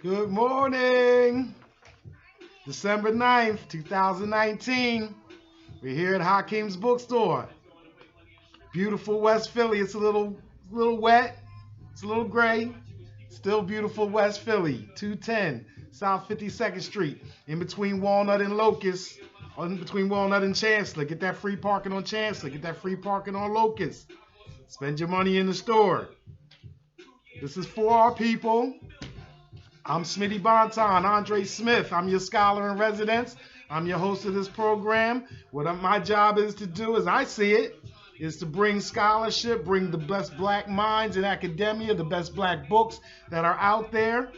Good morning. December 9th, 2019. We're here at Hakim's Bookstore. Beautiful West Philly. It's a little wet. It's a little gray. Still beautiful West Philly. 210 South 52nd Street. In between Walnut and Locust. In between Walnut and Chancellor. Get that free parking on Chancellor. Get that free parking on Locust. Spend your money in the store. This is for our people. I'm Smitty Bonton, Andre Smith. I'm your scholar in residence. I'm your host of this program. What my job is to do, as I see it, is to bring scholarship, bring the best black minds in academia, the best black books that are out there,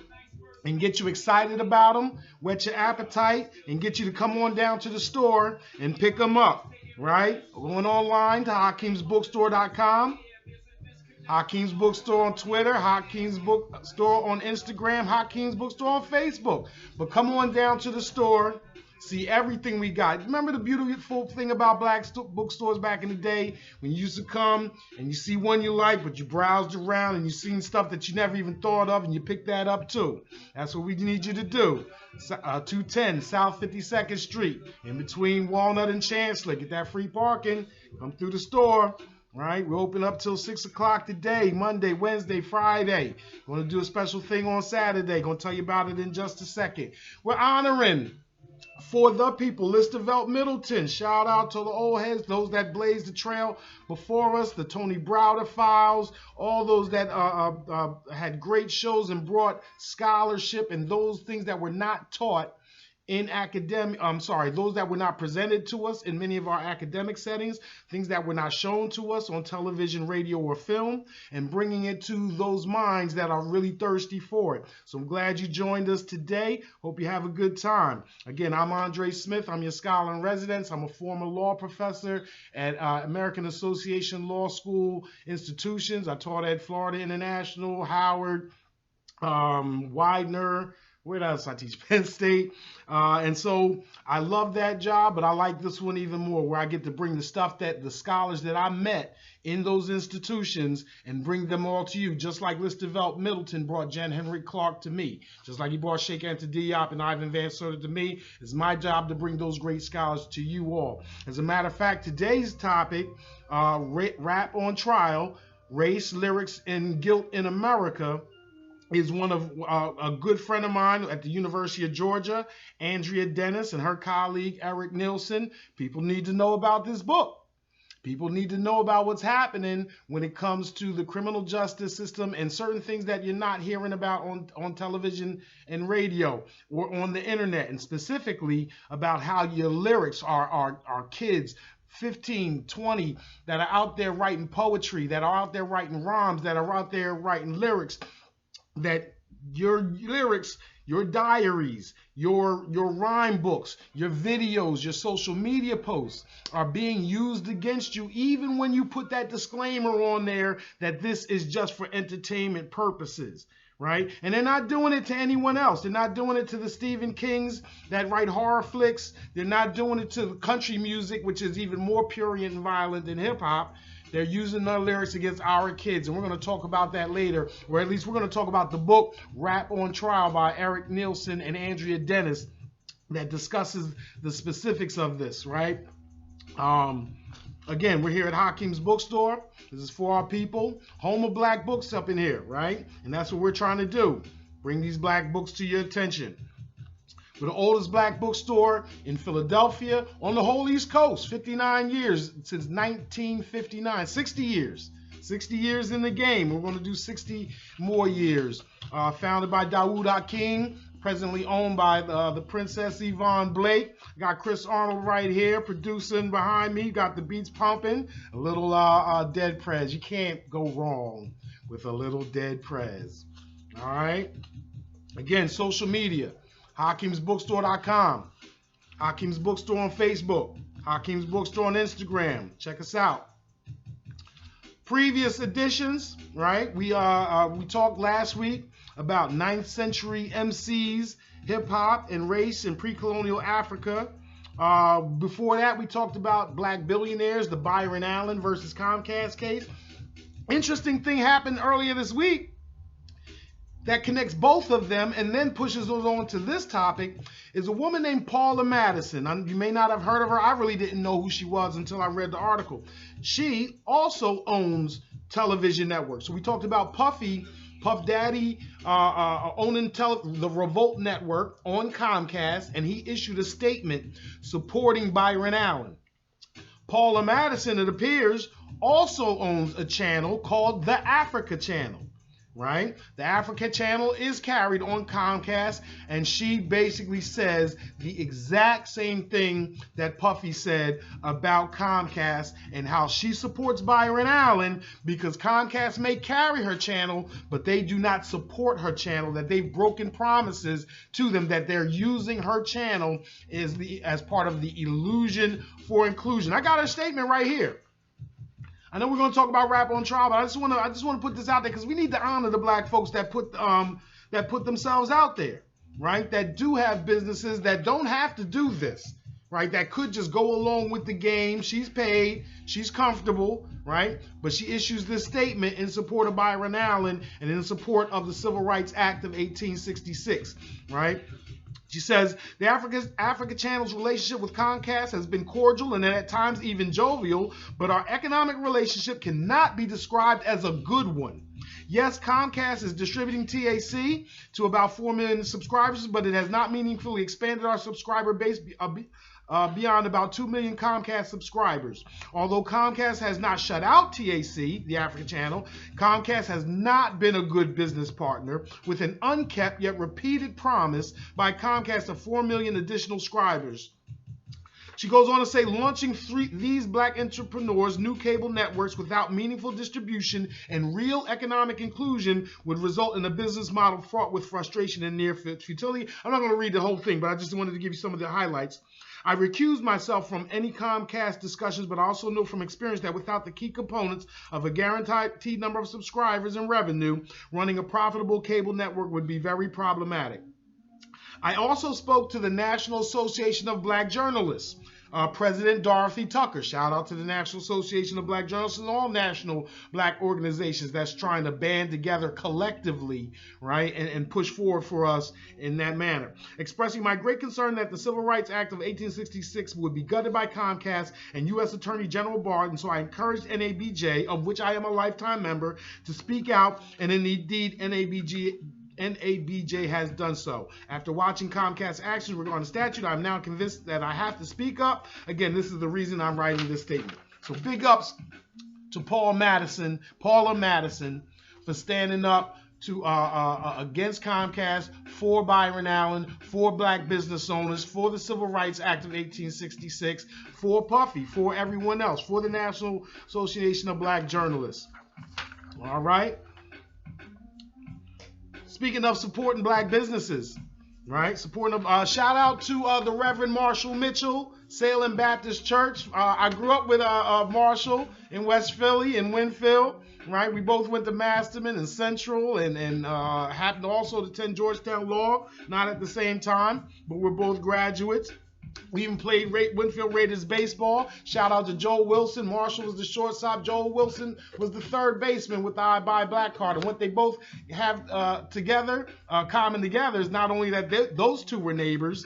and get you excited about them, whet your appetite, and get you to come on down to the store and pick them up, right? Going online to HakimsBookstore.com. Hakim's Bookstore on Twitter, Hakim's Bookstore on Instagram, Hakim's Bookstore on Facebook. But come on down to the store, see everything we got. Remember the beautiful thing about black bookstores back in the day when you used to come and you see one you like, but you browsed around and you seen stuff that you never even thought of and you picked that up too. That's what we need you to do. 210 South 52nd Street, in between Walnut and Chancellor. Get that free parking. Come through the store. Right, we open up till 6 o'clock today, Monday, Wednesday, Friday. Going to do a special thing on Saturday. Going to tell you about it in just a second. We're honoring for the people, Listervelt Middleton. Shout out to the old heads, those that blazed the trail before us, the Tony Browder files, all those that had great shows and brought scholarship and those things that were not taught in those that were not presented to us in many of our academic settings, things that were not shown to us on television, radio, or film, and bringing it to those minds that are really thirsty for it. So I'm glad you joined us today. Hope you have a good time. Again, I'm Andre Smith. I'm your scholar in residence. I'm a former law professor at American Association Law School institutions. I taught at Florida International, Howard, Widener. Where else I teach? Penn State. And so I love that job, but I like this one even more, where I get to bring the stuff that the scholars that I met in those institutions and bring them all to you, just like Listervelt Middleton brought Jen Henry Clark to me, just like he brought Sheikh Anta Diop and Ivan Van Serta to me. It's my job to bring those great scholars to you all. As a matter of fact, today's topic, Rap on Trial, Race, Lyrics, and Guilt in America, is one of a good friend of mine at the University of Georgia, Andrea Dennis, and her colleague, Erik Neilsen. People need to know about this book. People need to know about what's happening when it comes to the criminal justice system and certain things that you're not hearing about on television and radio or on the internet, and specifically about how your lyrics are kids 15, 20 that are out there writing poetry, that are out there writing rhymes, that are out there writing lyrics, that your lyrics, your diaries, your rhyme books, your videos, your social media posts are being used against you, even when you put that disclaimer on there that this is just for entertainment purposes, right? And they're not doing it to anyone else. They're not doing it to the Stephen Kings that write horror flicks. They're not doing it to country music, which is even more prurient and violent than hip hop. They're using their lyrics against our kids, and we're going to talk about that later, or at least we're going to talk about the book Rap on Trial by Erik Neilsen and Andrea Dennis that discusses the specifics of this, right? Again, we're here at Hakim's Bookstore. This is for our people. Home of black books up in here, right? And that's what we're trying to do. Bring these black books to your attention. We're the oldest black bookstore in Philadelphia on the whole East Coast. 59 years since 1959. 60 years. 60 years in the game. We're going to do 60 more years. Founded by Dawood Hakim, presently owned by the Princess Yvonne Blake. Got Chris Arnold right here producing behind me. Got the beats pumping. A little Dead Prez. You can't go wrong with a little Dead Prez. All right. Again, social media. HakimsBookstore.com, Hakim's Bookstore on Facebook, Hakim's Bookstore on Instagram. Check us out. Previous editions, right? We talked last week about 9th century MCs, hip hop, and race in pre-colonial Africa. Before that, we talked about black billionaires, the Byron Allen versus Comcast case. Interesting thing happened earlier this week. that connects both of them and then pushes those on to this topic is a woman named Paula Madison. You may not have heard of her. I really didn't know who she was until I read the article. She also owns television networks. So we talked about Puff Daddy owning the Revolt Network on Comcast, and he issued a statement supporting Byron Allen. Paula Madison, it appears, also owns a channel called the Africa Channel, right? The Africa Channel is carried on Comcast, and she basically says the exact same thing that Puffy said about Comcast and how she supports Byron Allen because Comcast may carry her channel, but they do not support her channel, that they've broken promises to them that they're using her channel as part of the illusion for inclusion. I got her statement right here. I know we're going to talk about rap on trial, but I just want to put this out there because we need to honor the black folks that put themselves out there, right? That do have businesses that don't have to do this, right? That could just go along with the game. She's paid, she's comfortable, right? But she issues this statement in support of Byron Allen and in support of the Civil Rights Act of 1866, right? She says, the Africa Channel's relationship with Comcast has been cordial and at times even jovial, but our economic relationship cannot be described as a good one. Yes, Comcast is distributing TAC to about 4 million subscribers, but it has not meaningfully expanded our subscriber base beyond about 2 million Comcast subscribers. Although Comcast has not shut out TAC, the Africa Channel, Comcast has not been a good business partner with an unkept yet repeated promise by Comcast of 4 million additional subscribers. She goes on to say, launching these black entrepreneurs new cable networks without meaningful distribution and real economic inclusion would result in a business model fraught with frustration and near futility. I'm not going to read the whole thing, but I just wanted to give you some of the highlights. I recuse myself from any Comcast discussions, but I also know from experience that without the key components of a guaranteed number of subscribers and revenue, running a profitable cable network would be very problematic. I also spoke to the National Association of Black Journalists, President Dorothy Tucker. Shout out to the National Association of Black Journalists and all national black organizations that's trying to band together collectively, right, and push forward for us in that manner. Expressing my great concern that the Civil Rights Act of 1866 would be gutted by Comcast and U.S. Attorney General Barr, and so I encouraged NABJ, of which I am a lifetime member, to speak out, and indeed NABJ has done so. After watching Comcast's actions regarding the statute, I'm now convinced that I have to speak up. Again, this is the reason I'm writing this statement. So big ups to Paula Madison, for standing up to against Comcast, for Byron Allen, for black business owners, for the Civil Rights Act of 1866, for Puffy, for everyone else, for the National Association of Black Journalists. All right. Speaking of supporting black businesses, right? Shout out to the Reverend Marshall Mitchell, Salem Baptist Church. I grew up with Marshall in West Philly, in Winfield, right? We both went to Masterman and Central and happened also to attend Georgetown Law, not at the same time, but we're both graduates. We even played Winfield Raiders baseball. Shout out to Joel Wilson. Marshall was the shortstop. Joel Wilson was the third baseman with the I Buy Black card. And what they both have common together is not only that those two were neighbors,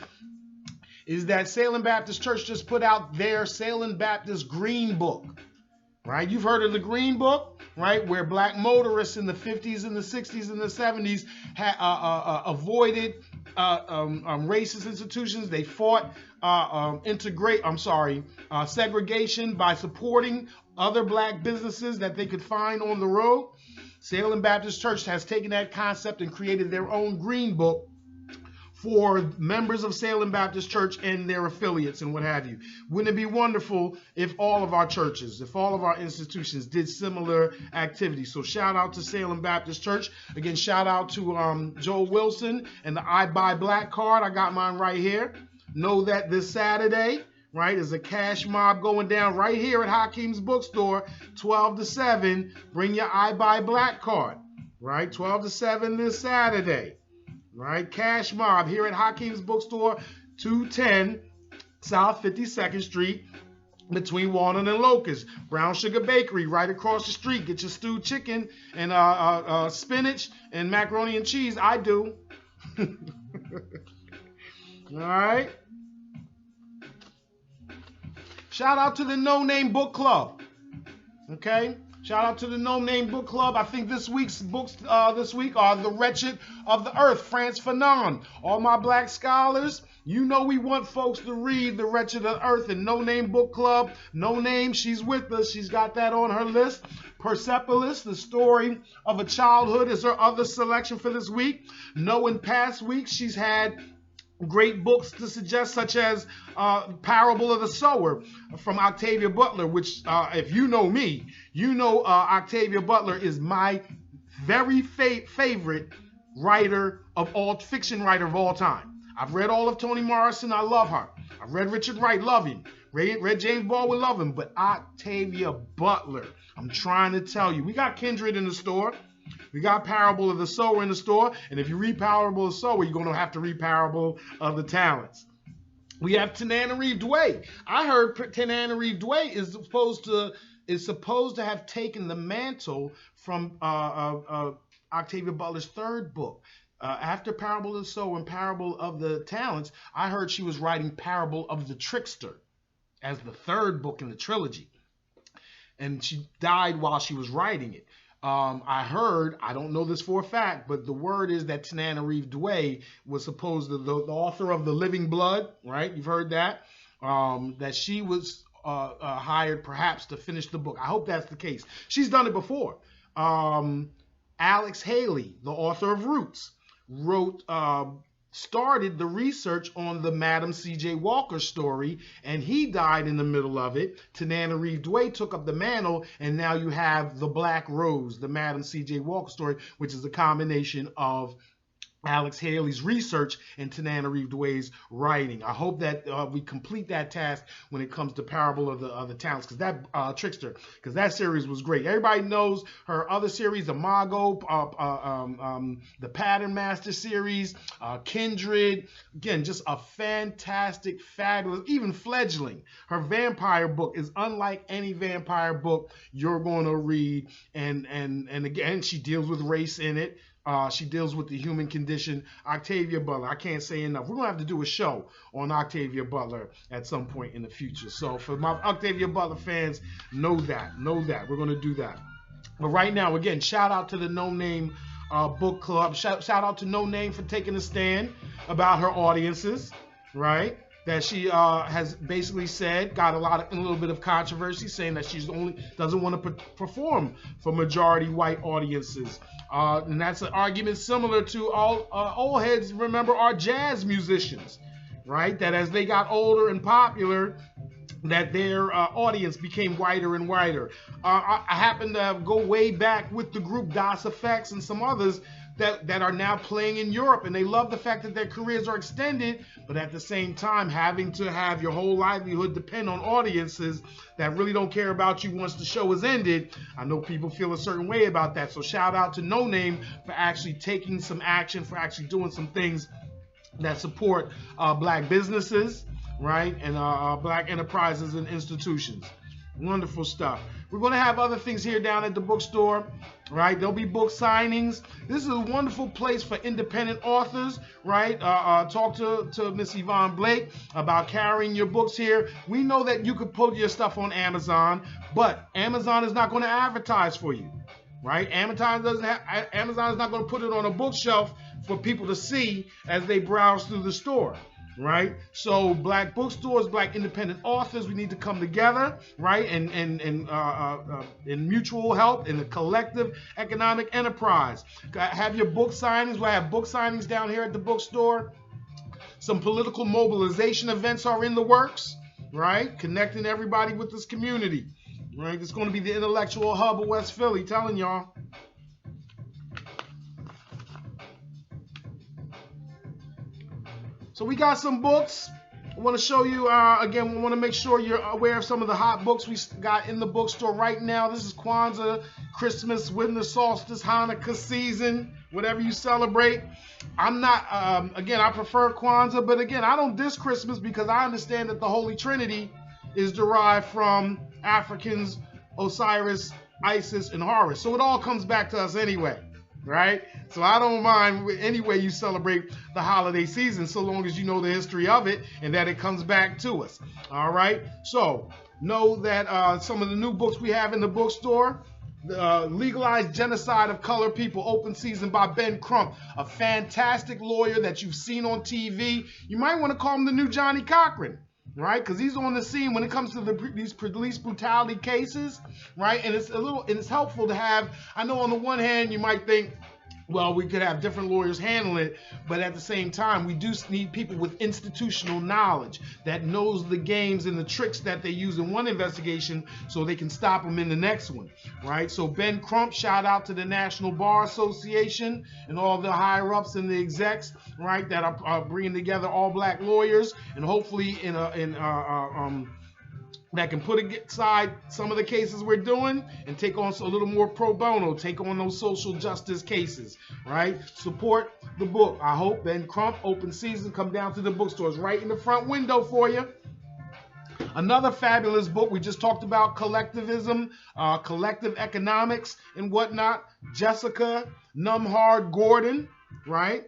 is that Salem Baptist Church just put out their Salem Baptist Green Book. Right? You've heard of the Green Book, right? Where black motorists in the 50s and the 60s and the 70s avoided racist institutions. They fought segregation by supporting other black businesses that they could find on the road. Salem Baptist Church has taken that concept and created their own Green Book for members of Salem Baptist Church and their affiliates and what have you. Wouldn't it be wonderful if all of our churches, if all of our institutions did similar activities? So shout out to Salem Baptist Church. Again, shout out to Joel Wilson and the I Buy Black card. I got mine right here. Know that this Saturday, right, is a cash mob going down right here at Hakim's Bookstore, 12 to 7. Bring your I Buy Black card, right? 12 to 7 this Saturday. Right, cash mob here at Hakim's Bookstore, 210 South 52nd Street between Walnut and Locust. Brown Sugar Bakery right across the street. Get your stewed chicken and spinach and macaroni and cheese. I do. All right. Shout out to the No Name Book Club. Okay. Shout out to the No Name Book Club. I think this week's books this week are The Wretched of the Earth, France Fanon. All my black scholars, you know we want folks to read The Wretched of the Earth and No Name Book Club. No Name, she's with us. She's got that on her list. Persepolis, the story of a childhood, is her other selection for this week. No, in past weeks, she's had great books to suggest, such as Parable of the Sower from Octavia Butler, which, if you know me, you know Octavia Butler is my very favorite fiction writer of all time. I've read all of Toni Morrison. I love her. I've read Richard Wright. Love him. Read James Baldwin. Love him. But Octavia Butler, I'm trying to tell you, we got Kindred in the store. We got Parable of the Sower in the store. And if you read Parable of the Sower, you're going to have to read Parable of the Talents. We have Tananarive Dway. I heard Tananarive Dway is supposed to have taken the mantle from Octavia Butler's third book. After Parable of the Sower and Parable of the Talents, I heard she was writing Parable of the Trickster as the third book in the trilogy. And she died while she was writing it. I heard, I don't know this for a fact, but the word is that Tananarive Dway was supposed to, the author of The Living Blood, right? You've heard that? That she was hired perhaps to finish the book. I hope that's the case. She's done it before. Alex Haley, the author of Roots, started the research on the Madam C.J. Walker story, and he died in the middle of it. Tananarive Dway took up the mantle, and now you have The Black Rose, the Madam C.J. Walker story, which is a combination of Alex Haley's research and Tananarive Dway's writing. I hope that we complete that task when it comes to Parable of the Talents, because that Trickster, because that series was great. Everybody knows her other series, Imago, the Pattern Master series, Kindred. Again, just a fantastic, fabulous, even fledgling. Her vampire book is unlike any vampire book you're going to read, and again, she deals with race in it. She deals with the human condition. Octavia Butler, I can't say enough. We're going to have to do a show on Octavia Butler at some point in the future. So for my Octavia Butler fans, know that. We're going to do that. But right now, again, shout out to the No Name Book Club. Shout out to No Name for taking a stand about her audiences, right? That she has basically said, got a little bit of controversy, saying that she doesn't want to perform for majority white audiences. And that's an argument similar to all old heads remember our jazz musicians, right? That as they got older and popular, that their audience became whiter and whiter. I happen to go way back with the group Das Effects and some others that are now playing in Europe, and they love the fact that their careers are extended, but at the same time having to have your whole livelihood depend on audiences that really don't care about you once the show is ended. I know people feel a certain way about that, so shout out to No Name for actually taking some action, for actually doing some things that support black businesses, right, and black enterprises and institutions. Wonderful stuff. We're going to have other things here down at the bookstore, right? There'll be book signings. This is a wonderful place for independent authors, right? Talk to Miss Yvonne Blake about carrying your books here. We know that you could put your stuff on Amazon, but Amazon is not going to advertise for you, right? Amazon is not going to put it on a bookshelf for people to see as they browse through the store. Right, so black bookstores, black independent authors, we need to come together, right, and in mutual help, in a collective economic enterprise. Have your book signings. We'll have book signings down here at the bookstore. Some political mobilization events are in the works, right, connecting everybody with this community, right. It's going to be the intellectual hub of West Philly, telling y'all. So we got some books. I want to show you, again, we want to make sure you're aware of some of the hot books we got in the bookstore right now. This is Kwanzaa, Christmas, winter solstice, Hanukkah season, whatever you celebrate. I'm not, again, I prefer Kwanzaa, but again, I don't diss Christmas because I understand that the Holy Trinity is derived from Africans, Osiris, Isis, and Horus. So it all comes back to us anyway, right? So I don't mind any way you celebrate the holiday season, so long as you know the history of it and that it comes back to us. All right. So know that some of the new books we have in the bookstore. Legalized Genocide of Colored People, open season by Ben Crump, a fantastic lawyer that you've seen on TV. You might want to call him the new Johnny Cochran, right? Because he's on the scene when it comes to these police brutality cases, right? And it's helpful to have. I know on the one hand you might think, well, we could have different lawyers handle it, but at the same time, we do need people with institutional knowledge that knows the games and the tricks that they use in one investigation so they can stop them in the next one, right? So Ben Crump, shout out to the National Bar Association and all the higher-ups and the execs, right, that are bringing together all black lawyers, and hopefully that can put aside some of the cases we're doing and take on a little more pro bono, take on those social justice cases, right? Support the book. I hope Ben Crump, open season, come down to the bookstores right in the front window for you. Another fabulous book we just talked about, collectivism, collective economics and whatnot. Jessica Numhard Gordon, right?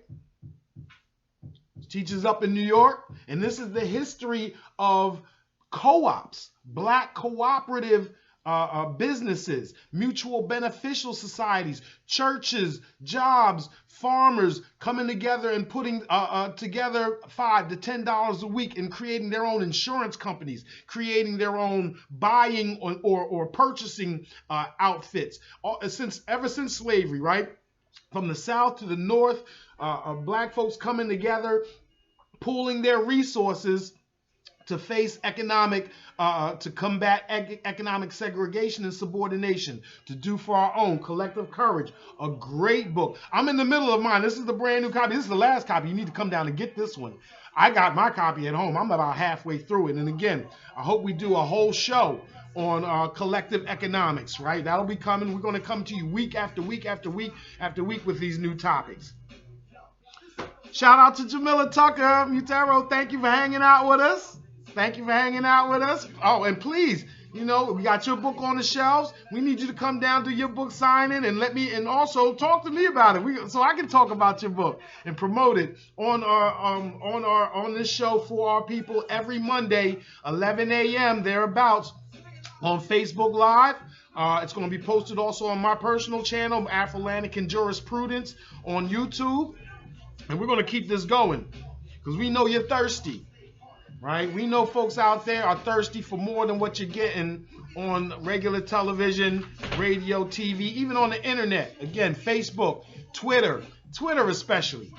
Teaches up in New York, and this is the history of co-ops, black cooperative businesses, mutual beneficial societies, churches, jobs, farmers coming together and putting together $5 to $10 a week and creating their own insurance companies, creating their own buying or purchasing outfits. Ever since slavery, right? From the South to the North, black folks coming together, pooling their resources to face to combat economic segregation and subordination, to do for our own collective courage. A great book. I'm in the middle of mine. This is the brand new copy. This is the last copy. You need to come down and get this one. I got my copy at home. I'm about halfway through it. And again, I hope we do a whole show on collective economics, right? That'll be coming. We're going to come to you week after week after week after week with these new topics. Shout out to Jamila Tucker, Mutero. Thank you for hanging out with us. Thank you for hanging out with us. Oh, and please, we got your book on the shelves. We need you to come down to your book signing and also talk to me about it, so I can talk about your book and promote it on this show for our people every Monday, 11 a.m. thereabouts on Facebook Live. It's going to be posted also on my personal channel, AfrolanticanJurisprudence on YouTube, and we're going to keep this going because we know you're thirsty. Right? We know folks out there are thirsty for more than what you're getting on regular television, radio, TV, even on the internet. Again, Facebook, Twitter especially.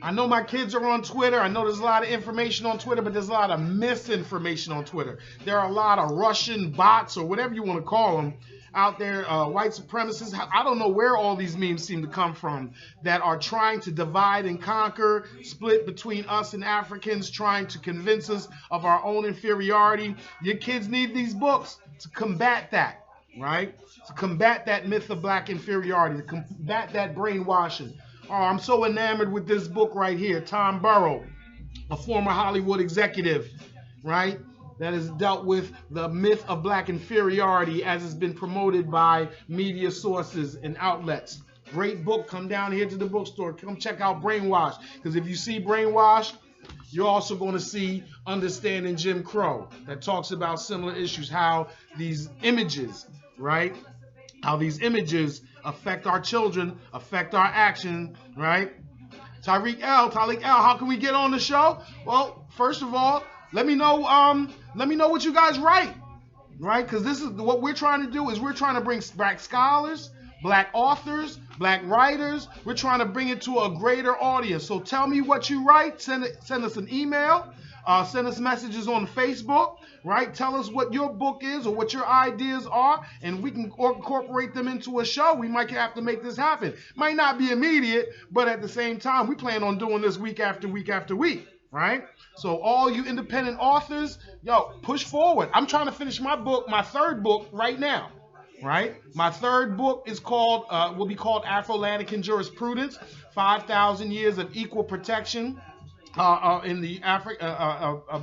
I know my kids are on Twitter. I know there's a lot of information on Twitter, but there's a lot of misinformation on Twitter. There are a lot of Russian bots or whatever you want to call them out there, white supremacists. I don't know where all these memes seem to come from that are trying to divide and conquer, split between us and Africans, trying to convince us of our own inferiority. Your kids need these books to combat that, right? To combat that myth of black inferiority, to combat that brainwashing. Oh, I'm so enamored with this book right here. Tom Burrow, a former Hollywood executive, right? That has dealt with the myth of black inferiority as it's been promoted by media sources and outlets. Great book. Come down here to the bookstore. Come check out Brainwash. Because if you see Brainwash, you're also going to see Understanding Jim Crow. That talks about similar issues, how these images, right? How these images affect our children, affect our action, right? Talik L, how can we get on the show? Well, first of all, let me know what you guys write, right? Because this is what we're trying to do. Is we're trying to bring black scholars, black authors, black writers. We're trying to bring it to a greater audience. So tell me what you write. Send us an email. Send us messages on Facebook, right? Tell us what your book is or what your ideas are, and we can incorporate them into a show. We might have to make this happen. Might not be immediate, but at the same time, we plan on doing this week after week after week, right? So all you independent authors, push forward. I'm trying to finish my book, my third book right now, right? My third book is will be called Afrolantican Jurisprudence, 5,000 Years of Equal Protection in the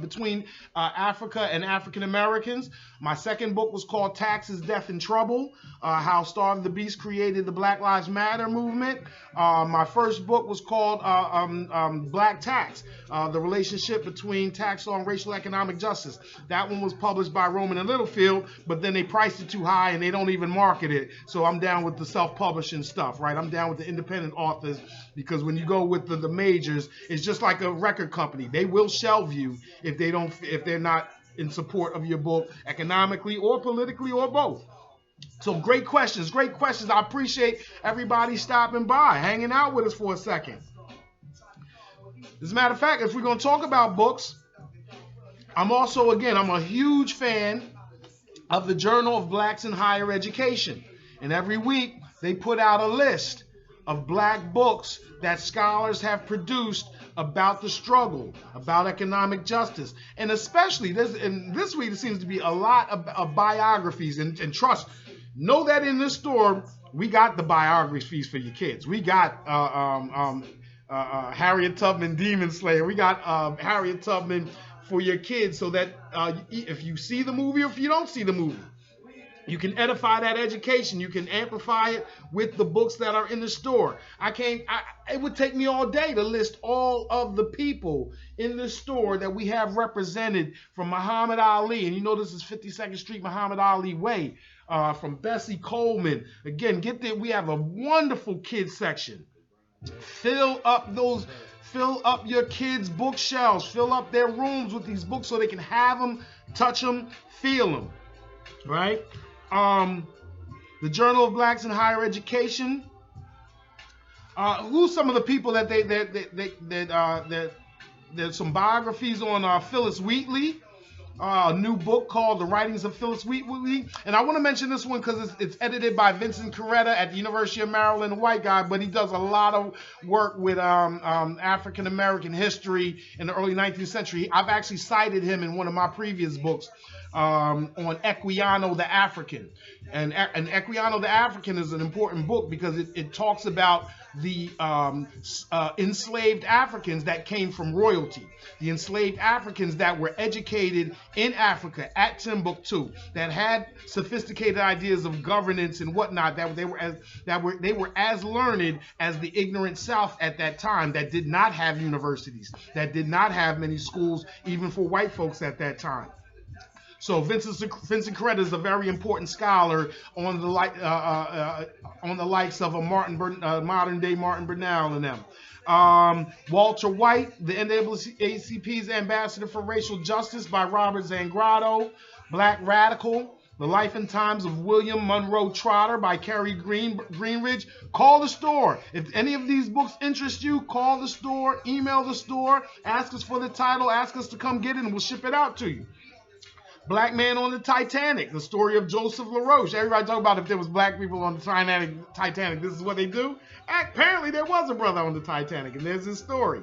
between Africa and African Americans. My second book was called Taxes, Death, and Trouble: How Starve the Beast Created the Black Lives Matter Movement. My first book was called Black Tax: The Relationship Between Tax Law and Racial Economic Justice. That one was published by Rowman and Littlefield, but then they priced it too high and they don't even market it. So I'm down with the self-publishing stuff, right? I'm down with the independent authors, because when you go with the majors, it's just like a record company. They will shelve you if they're not in support of your book economically or politically or both. So great questions. I appreciate everybody stopping by, hanging out with us for a second. As a matter of fact, if we're going to talk about books, I'm a huge fan of the Journal of Blacks in Higher Education. And every week they put out a list of black books that scholars have produced about the struggle, about economic justice. And especially this week, there seems to be a lot of biographies. And trust, know that in this store, we got the biographies for your kids. We got Harriet Tubman, Demon Slayer. We got Harriet Tubman for your kids, so that if you see the movie or if you don't see the movie, you can edify that education. You can amplify it with the books that are in the store. It would take me all day to list all of the people in the store that we have represented, from Muhammad Ali, and you know this is 52nd Street Muhammad Ali Way, from Bessie Coleman. Again, get there. We have a wonderful kids section. Fill up your kids' bookshelves. Fill up their rooms with these books so they can have them, touch them, feel them, right? The Journal of Blacks in Higher Education. Who's some of the people that there's some biographies on Phyllis Wheatley. A new book called The Writings of Phyllis Wheatley. And I want to mention this one because it's edited by Vincent Coretta at the University of Maryland, a white guy, but he does a lot of work with African American history in the early 19th century. I've actually cited him in one of my previous books on Equiano the African. And Equiano the African is an important book because it talks about the enslaved Africans that came from royalty, the enslaved Africans that were educated in Africa at Timbuktu, that had sophisticated ideas of governance and whatnot, that they were as learned as the ignorant South at that time, that did not have universities, that did not have many schools, even for white folks at that time. So Vincent Coretta is a very important scholar on the likes of a modern day Martin Bernal and them. Walter White, the NAACP's Ambassador for Racial Justice, by Robert Zangrato. Black Radical: The Life and Times of William Monroe Trotter, by Kerry Greenridge. Call the store. If any of these books interest you, call the store, email the store, ask us for the title, ask us to come get it, and we'll ship it out to you. Black Man on the Titanic: The Story of Joseph LaRoche. Everybody talk about if there was black people on the Titanic, this is what they do. Apparently there was a brother on the Titanic, and there's his story.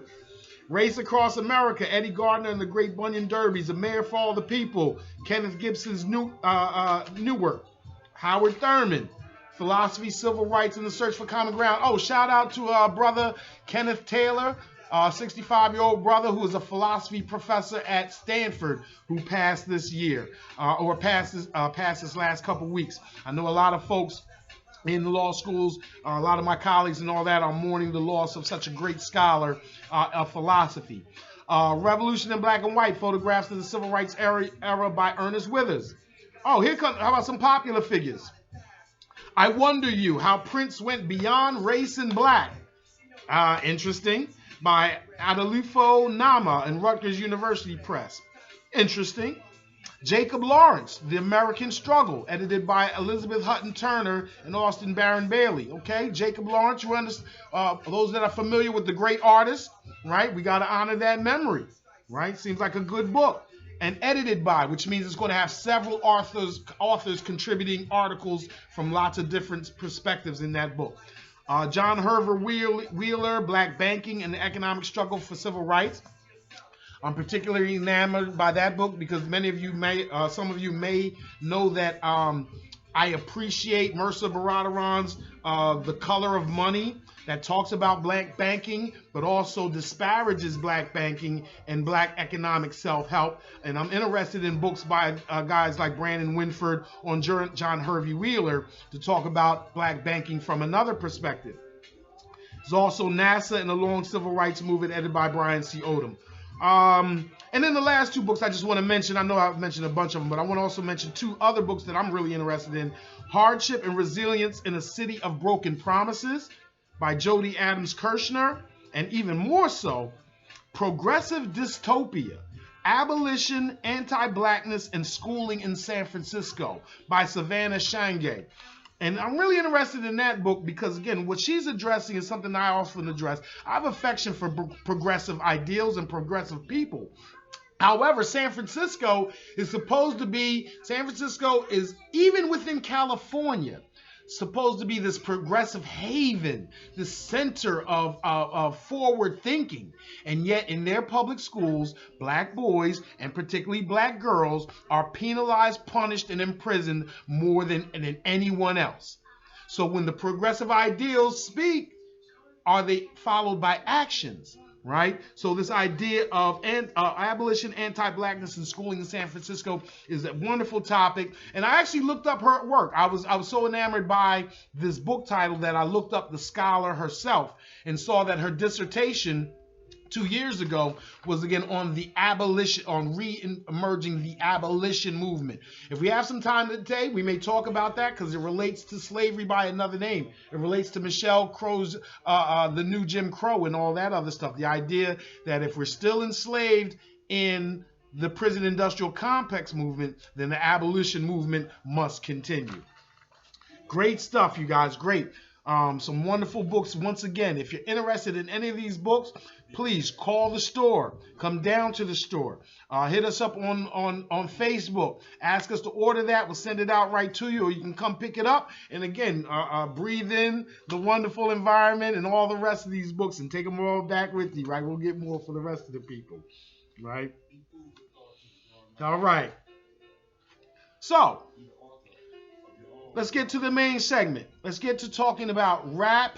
Race Across America: Eddie Gardner and the Great Bunyan Derbies. A Mayor for All the People, Kenneth Gibson's new work. Howard Thurman: Philosophy, Civil Rights, and the Search for Common Ground. Oh, shout out to brother Kenneth Taylor, 65-year-old brother who is a philosophy professor at Stanford, who passed this year, or passed this last couple weeks. I know a lot of folks in law schools, a lot of my colleagues and all that are mourning the loss of such a great scholar of philosophy. Revolution in Black and White: Photographs of the Civil Rights Era by Ernest Withers. Oh, how about some popular figures? I Wonder You: How Prince Went Beyond Race and Black. Interesting. By Adolfo Nama and Rutgers University Press. Interesting. Jacob Lawrence: The American Struggle, edited by Elizabeth Hutton Turner and Austin Barron Bailey. Okay, Jacob Lawrence, you understand, those that are familiar with the great artist, right? We got to honor that memory, right? Seems like a good book. And edited by, which means it's going to have several authors contributing articles from lots of different perspectives in that book. John Herbert Wheeler: Black Banking and the Economic Struggle for Civil Rights. I'm particularly enamored by that book because some of you may know that I appreciate Mercer Baradaran's The Color of Money. that talks about black banking, but also disparages black banking and black economic self-help. And I'm interested in books by guys like Brandon Winford on John Hervey Wheeler to talk about black banking from another perspective. There's also NASA and the Long Civil Rights Movement, edited by Brian C. Odom. And then the last two books I just want to mention, I know I've mentioned a bunch of them, but I want to also mention two other books that I'm really interested in. Hardship and Resilience in a City of Broken Promises by Jody Adams Kirshner, and even more so, Progressive Dystopia, Abolition, Anti-Blackness, and Schooling in San Francisco by Savannah Shange. And I'm really interested in that book because, again, what she's addressing is something I often address. I have affection for progressive ideals and progressive people. However, San Francisco is, even within California, supposed to be this progressive haven, this center of forward thinking. And yet in their public schools, black boys and particularly black girls are penalized, punished, and imprisoned more than anyone else. So when the progressive ideals speak, are they followed by actions? Right? So this idea of abolition, anti-blackness, and schooling in San Francisco is a wonderful topic. And I actually looked up her work. I was so enamored by this book title that I looked up the scholar herself and saw that her dissertation 2 years ago was again on the abolition, on re-emerging the abolition movement. If we have some time today, we may talk about that because it relates to slavery by another name. It relates to Michelle Crow's The New Jim Crow and all that other stuff. The idea that if we're still enslaved in the prison industrial complex movement, then the abolition movement must continue. Great stuff, you guys. Great. Some wonderful books. Once again, if you're interested in any of these books, please call the store. Come down to the store. Hit us up on Facebook. Ask us to order that. We'll send it out right to you, or you can come pick it up. And again, breathe in the wonderful environment and all the rest of these books and take them all back with you, right? We'll get more for the rest of the people, right? All right. So, let's get to the main segment. Let's get to talking about rap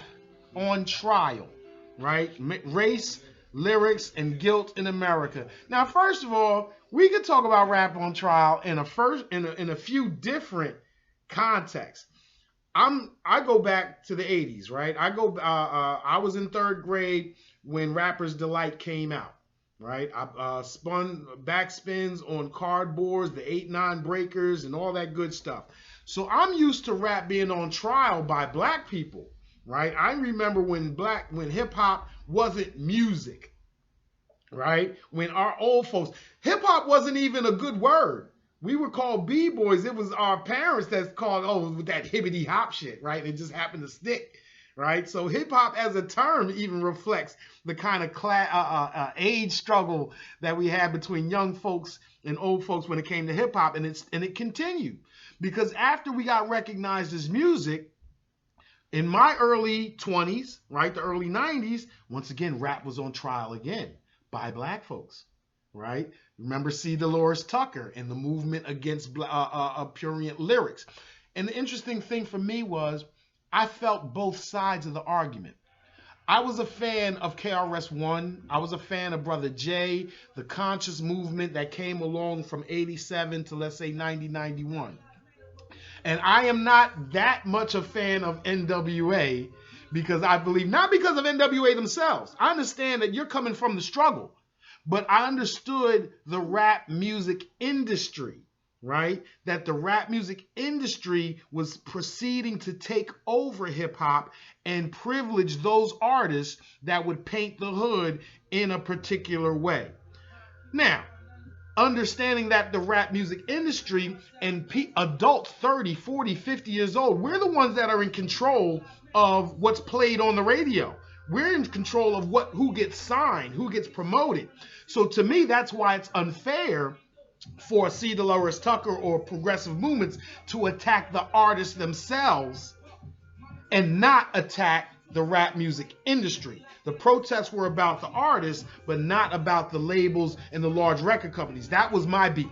on trial, right? Race, lyrics, and guilt in America. Now, first of all, we could talk about rap on trial in a few different contexts. I go back to the 80s, right? I was in 3rd grade when Rapper's Delight came out, right? I spun backspins on cardboards, the 8-9 breakers, and all that good stuff. So I'm used to rap being on trial by black people, right? I remember when hip hop wasn't music, right? When our old folks, hip hop wasn't even a good word. We were called B-boys. It was our parents that's called, with that hibbity hop shit, right? It just happened to stick, right? So hip hop as a term even reflects the kind of age struggle that we had between young folks and old folks when it came to hip hop, and it continued. Because after we got recognized as music, in my early 20s, right, the early 90s, once again, rap was on trial again by black folks, right? Remember C. Dolores Tucker and the movement against prurient lyrics. And the interesting thing for me was I felt both sides of the argument. I was a fan of KRS-One. I was a fan of Brother J, the conscious movement that came along from 87 to, let's say, 90, 91. And I am not that much a fan of NWA because I believe, not because of NWA themselves. I understand that you're coming from the struggle, but I understood the rap music industry, right? That the rap music industry was proceeding to take over hip hop and privilege those artists that would paint the hood in a particular way. Now, understanding that the rap music industry and adults 30, 40, 50 years old, we're the ones that are in control of what's played on the radio. We're in control of who gets signed, who gets promoted. So to me, that's why it's unfair for C. Dolores Tucker or progressive movements to attack the artists themselves and not attack the rap music industry. The protests were about the artists, but not about the labels and the large record companies. That was my beef,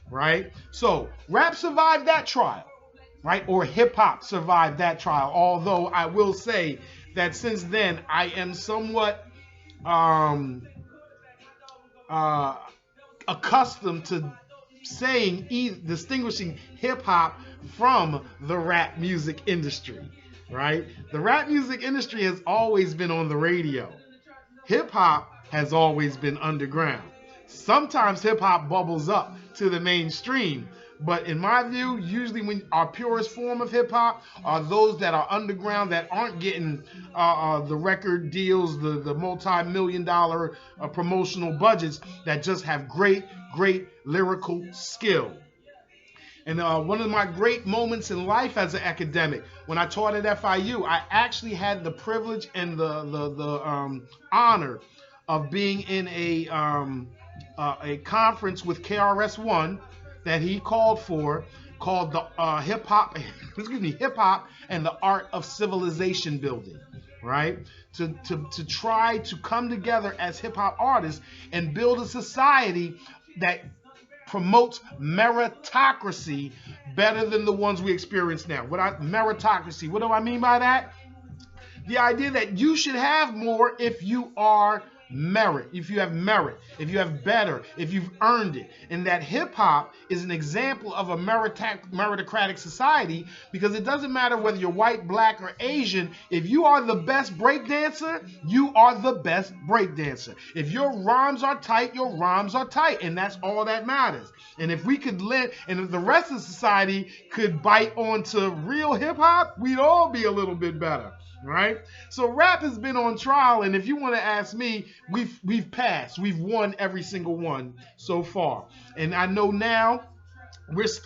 right? So rap survived that trial, right? Or hip hop survived that trial. Although I will say that since then I am somewhat accustomed to distinguishing hip hop from the rap music industry, right? The rap music industry has always been on the radio. Hip hop has always been underground. Sometimes hip hop bubbles up to the mainstream, but in my view, usually when our purest form of hip hop are those that are underground, that aren't getting the record deals, the multi-million-dollar promotional budgets, that just have great lyrical skill. And one of my great moments in life as an academic, when I taught at FIU, I actually had the privilege and the honor of being in a conference with KRS-One that he called for, called the hip hop and the art of civilization building, right? To try to come together as hip hop artists and build a society that promotes meritocracy better than the ones we experience now. Meritocracy, what do I mean by that? The idea that you should have more if you are if you have better, if you've earned it. And that hip hop is an example of a meritocratic society, because it doesn't matter whether you're white, black, or Asian. If you are the best breakdancer, you are the best breakdancer. If your rhymes are tight, your rhymes are tight, and that's all that matters. And if we could and if the rest of society could bite onto real hip hop, we'd all be a little bit better. Right? So rap has been on trial, and if you want to ask me, we've passed. We've won every single one so far. And I know now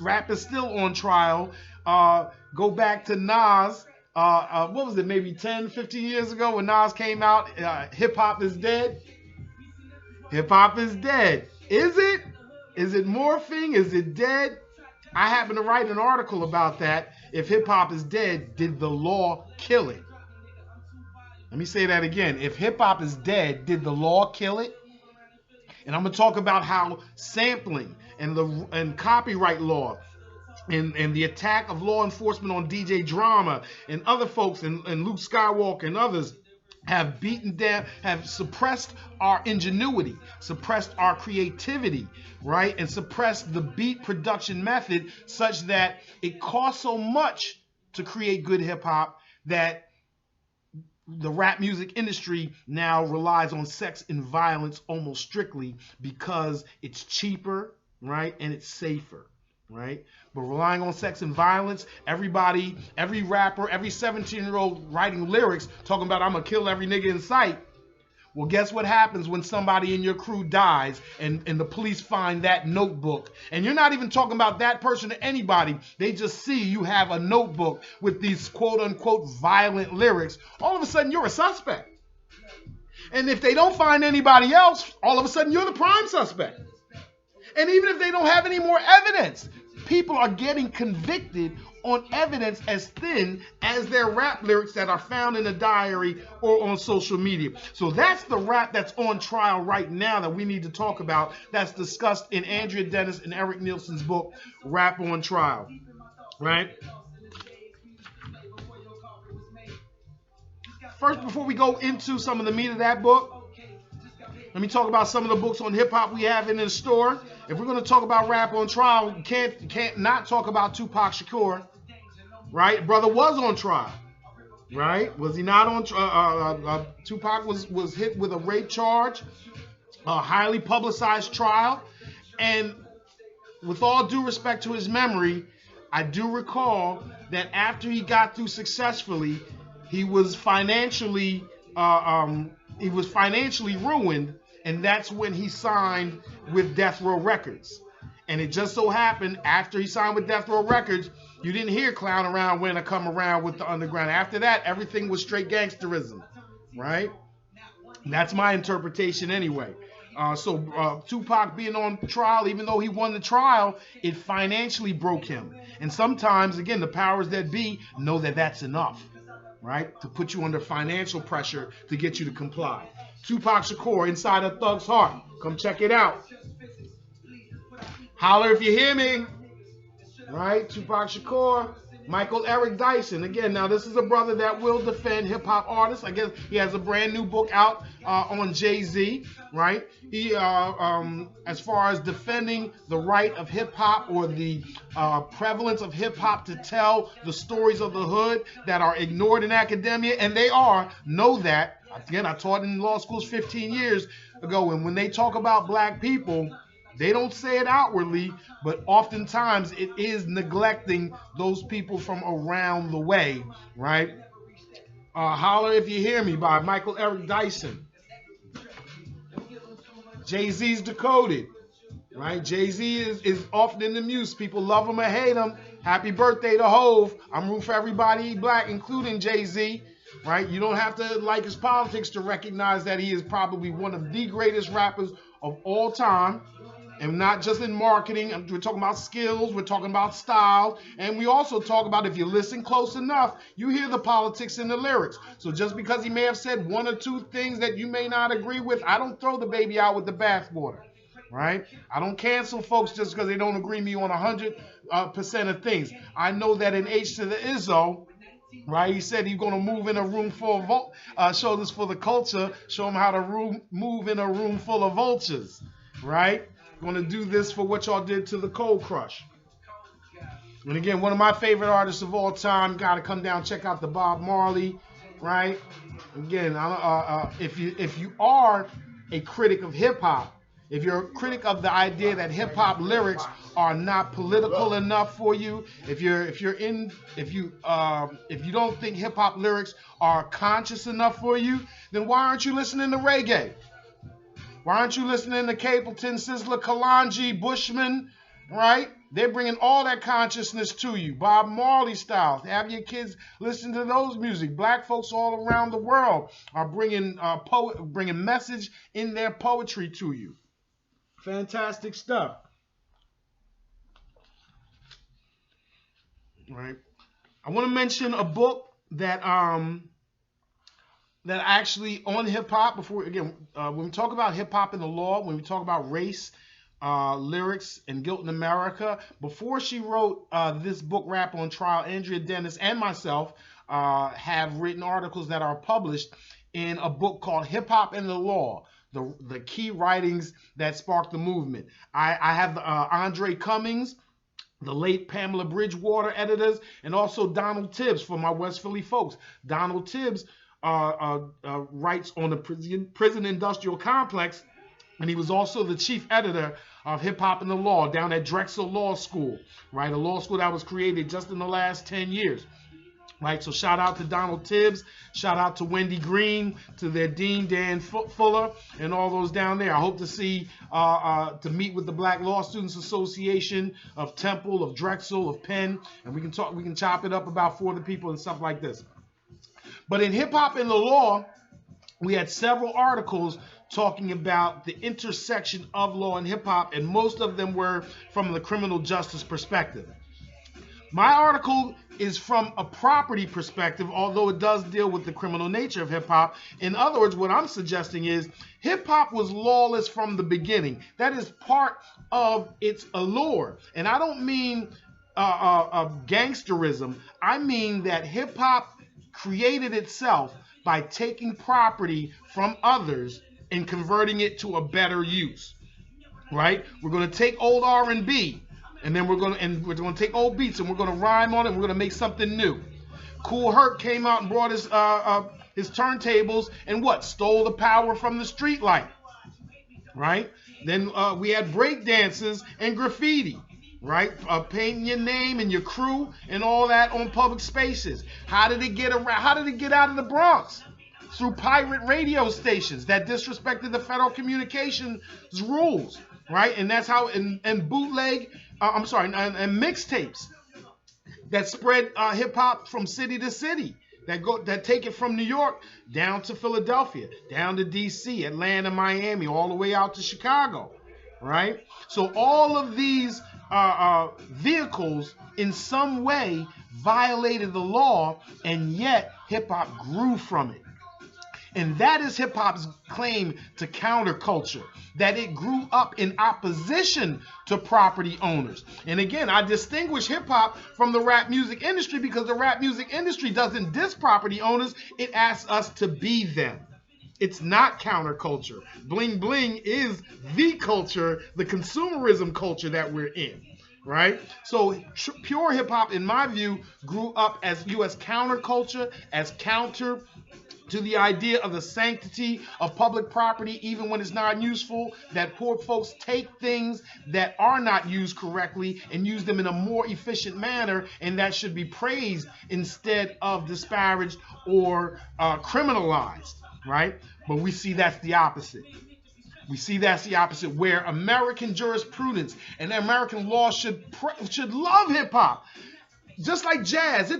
rap is still on trial. Go back to Nas. What was it, maybe 10, 15 years ago when Nas came out, hip hop is dead. Hip hop is dead. Is it? Is it morphing? Is it dead? I happen to write an article about that. If hip hop is dead, did the law kill it? Let me say that again. If hip hop is dead, did the law kill it? And I'm going to talk about how sampling and copyright law and the attack of law enforcement on DJ Drama and other folks and Luke Skywalker and others have beaten down, have suppressed our ingenuity, suppressed our creativity, right? And suppressed the beat production method such that it costs so much to create good hip hop that the rap music industry now relies on sex and violence almost strictly because it's cheaper, right? And it's safer, right? But relying on sex and violence, every rapper, every 17-year-old writing lyrics talking about I'm gonna kill every nigga in sight. Well, guess what happens when somebody in your crew dies and the police find that notebook? And you're not even talking about that person or anybody. They just see you have a notebook with these quote-unquote violent lyrics. All of a sudden, you're a suspect. And if they don't find anybody else, all of a sudden, you're the prime suspect. And even if they don't have any more evidence, people are getting convicted on evidence as thin as their rap lyrics that are found in a diary or on social media. So that's the rap that's on trial right now that we need to talk about. That's discussed in Andrea Dennis and Erik Neilsen's book, Rap on Trial, right? First, before we go into some of the meat of that book, let me talk about some of the books on hip hop we have in the store. If we're going to talk about Rap on Trial, we can't not talk about Tupac Shakur. Right, brother was on trial, right? Was he not on trial? Tupac was hit with a rape charge, a highly publicized trial, and with all due respect to his memory, I do recall that after he got through successfully, he was financially ruined, and that's when he signed with Death Row Records. And it just so happened after he signed with Death Row Records, you didn't hear Clown Around When I Come Around with the Underground. After that, everything was straight gangsterism, right? And that's my interpretation anyway. So Tupac being on trial, even though he won the trial, it financially broke him. And sometimes, again, the powers that be know that that's enough, right? To put you under financial pressure to get you to comply. Tupac Shakur, Inside a Thug's Heart. Come check it out. Holler if you hear me. Right? Tupac Shakur. Michael Eric Dyson. Again, now this is a brother that will defend hip hop artists. I guess he has a brand new book out on Jay-Z, right? He, as far as defending the right of hip hop or the prevalence of hip hop to tell the stories of the hood that are ignored in academia, and they are, know that. Again, I taught in law schools 15 years ago, and when they talk about black people, they don't say it outwardly, but oftentimes it is neglecting those people from around the way, right? Holler If You Hear Me by Michael Eric Dyson. Jay-Z's Decoded, right? Jay-Z is often in the muse. People love him or hate him. Happy birthday to Hove. I'm rooting for everybody black, including Jay-Z, right? You don't have to like his politics to recognize that he is probably one of the greatest rappers of all time. And not just in marketing, we're talking about skills, we're talking about style, and we also talk about, if you listen close enough, you hear the politics in the lyrics. So just because he may have said one or two things that you may not agree with, I don't throw the baby out with the bathwater, right? I don't cancel folks just because they don't agree with me on 100% of things. I know that in H to the Izzo, right, he said he's going to move in a room full of show this for the culture, show them how to move in a room full of vultures, right? Going to do this for what y'all did to the Cold Crush. And again, one of my favorite artists of all time. Got to come down, check out the Bob Marley, right? Again, if you are a critic of hip hop, if you're a critic of the idea that hip hop lyrics are not political enough for you, if you don't think hip hop lyrics are conscious enough for you, then why aren't you listening to reggae? Why aren't you listening to Capleton, Sizzler, Kalonji, Bushman, right? They're bringing all that consciousness to you. Bob Marley style. Have your kids listen to those music. Black folks all around the world are bringing message in their poetry to you. Fantastic stuff. Right. I want to mention a book that actually on hip hop, before, again, when we talk about hip hop and the law, when we talk about race, lyrics, and guilt in America, before she wrote this book, Rap on Trial, Andrea Dennis and myself have written articles that are published in a book called Hip Hop and the Law, the key writings that sparked the movement. I have Andre Cummings, the late Pamela Bridgewater editors, and also Donald Tibbs for my West Philly folks. Donald Tibbs writes on the prison industrial complex, and he was also the chief editor of Hip Hop and the Law down at Drexel Law School, right? A law school that was created just in the last 10 years, right? So shout out to Donald Tibbs, shout out to Wendy Green, to their dean, Dan Fuller, and all those down there. I hope to see, to meet with the Black Law Students Association of Temple, of Drexel, of Penn, and we can chop it up about for the people and stuff like this. But in Hip Hop and the Law, we had several articles talking about the intersection of law and hip hop, and most of them were from the criminal justice perspective. My article is from a property perspective, although it does deal with the criminal nature of hip hop. In other words, what I'm suggesting is hip hop was lawless from the beginning. That is part of its allure. And I don't mean gangsterism. I mean that hip hop created itself by taking property from others and converting it to a better use, right? We're going to take old R&B, and then we're going to take old beats, and we're going to rhyme on it, and we're going to make something new. Kool Herc came out and brought his turntables and stole the power from the street light, right? Then we had break dances and graffiti, right? Painting your name and your crew and all that on public spaces. How did it get around? How did it get out of the Bronx? Through pirate radio stations that disrespected the Federal Communications rules, right? And that's how, and bootleg, and mixtapes that spread hip hop from city to city, that take it from New York down to Philadelphia, down to DC, Atlanta, Miami, all the way out to Chicago, right? So all of these vehicles in some way violated the law, and yet hip hop grew from it. And that is hip hop's claim to counterculture, that it grew up in opposition to property owners. And again, I distinguish hip hop from the rap music industry because the rap music industry doesn't diss property owners, it asks us to be them. It's not counterculture. Bling bling is the culture, the consumerism culture that we're in, right? So pure hip hop, in my view, grew up as U.S. counterculture, as counter to the idea of the sanctity of public property, even when it's not useful, that poor folks take things that are not used correctly and use them in a more efficient manner, and that should be praised instead of disparaged or criminalized, right? But we see that's the opposite. We see that's the opposite, where American jurisprudence and American law should love hip hop. Just like jazz.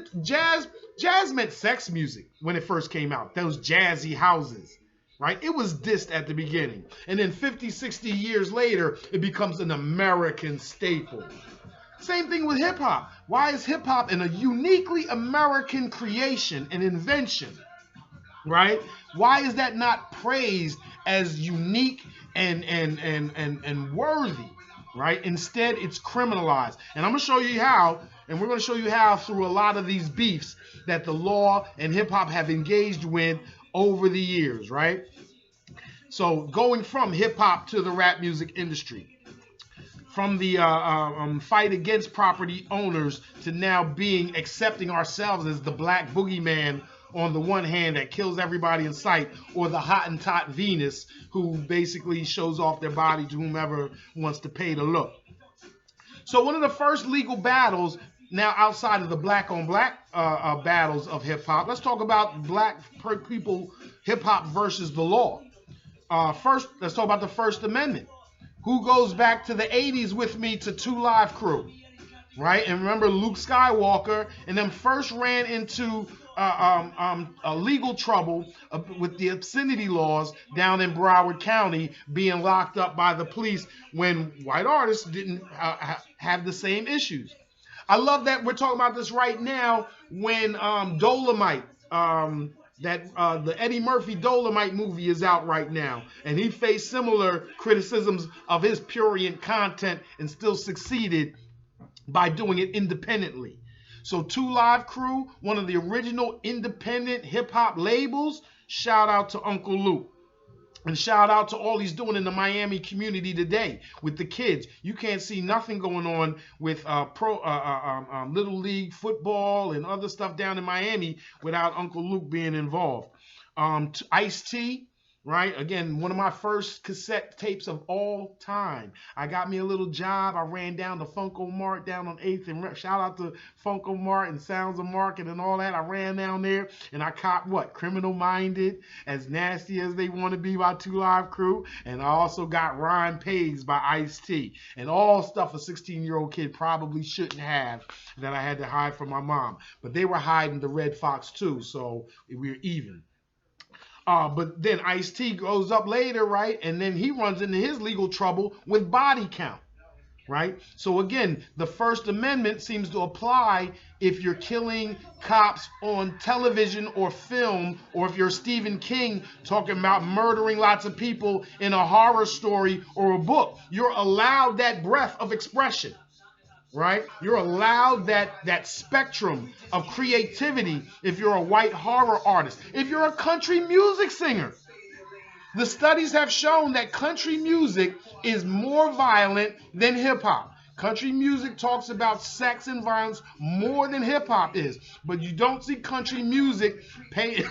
Jazz meant sex music when it first came out. Those jazzy houses, right? It was dissed at the beginning. And then 50, 60 years later, it becomes an American staple. Same thing with hip hop. Why is hip hop a uniquely American creation, an invention, right? Why is that not praised as unique and worthy, right? Instead, it's criminalized. And I'm going to show you how, and we're going to show you how through a lot of these beefs that the law and hip hop have engaged with over the years, right? So going from hip hop to the rap music industry, from the fight against property owners to now accepting ourselves as the black boogeyman on the one hand that kills everybody in sight, or the Hottentot Venus who basically shows off their body to whomever wants to pay to look. So one of the first legal battles, now outside of the black on black battles of hip hop, let's talk about black people hip hop versus the law. First, let's talk about the First Amendment. Who goes back to the 80s with me to 2 Live Crew, right? And remember Luke Skywalker and them first ran into legal trouble with the obscenity laws down in Broward County, being locked up by the police when white artists didn't have the same issues. I love that we're talking about this right now when Dolomite, the Eddie Murphy Dolomite movie is out right now, and he faced similar criticisms of his prurient content and still succeeded by doing it independently. So 2 Live Crew, one of the original independent hip-hop labels, shout out to Uncle Luke. And shout out to all he's doing in the Miami community today with the kids. You can't see nothing going on with Little League football and other stuff down in Miami without Uncle Luke being involved. Ice-T, right? Again, one of my first cassette tapes of all time. I got me a little job. I ran down to Funko Mart down on 8th and shout out to Funko Mart and Sounds of Market and all that. I ran down there and I copped what? Criminal Minded, As Nasty as They Want to Be by 2 Live Crew. And I also got Rhyme Pays by Ice-T. And all stuff a 16-year-old kid probably shouldn't have that I had to hide from my mom. But they were hiding the Red Fox too, so we were even. But then Ice-T goes up later, right? And then he runs into his legal trouble with body count, right? So again, the First Amendment seems to apply if you're killing cops on television or film, or if you're Stephen King talking about murdering lots of people in a horror story or a book. You're allowed that breadth of expression, right? You're allowed that spectrum of creativity if you're a white horror artist, if you're a country music singer. The studies have shown that country music is more violent than hip hop. Country music talks about sex and violence more than hip hop is, but you don't see country music painted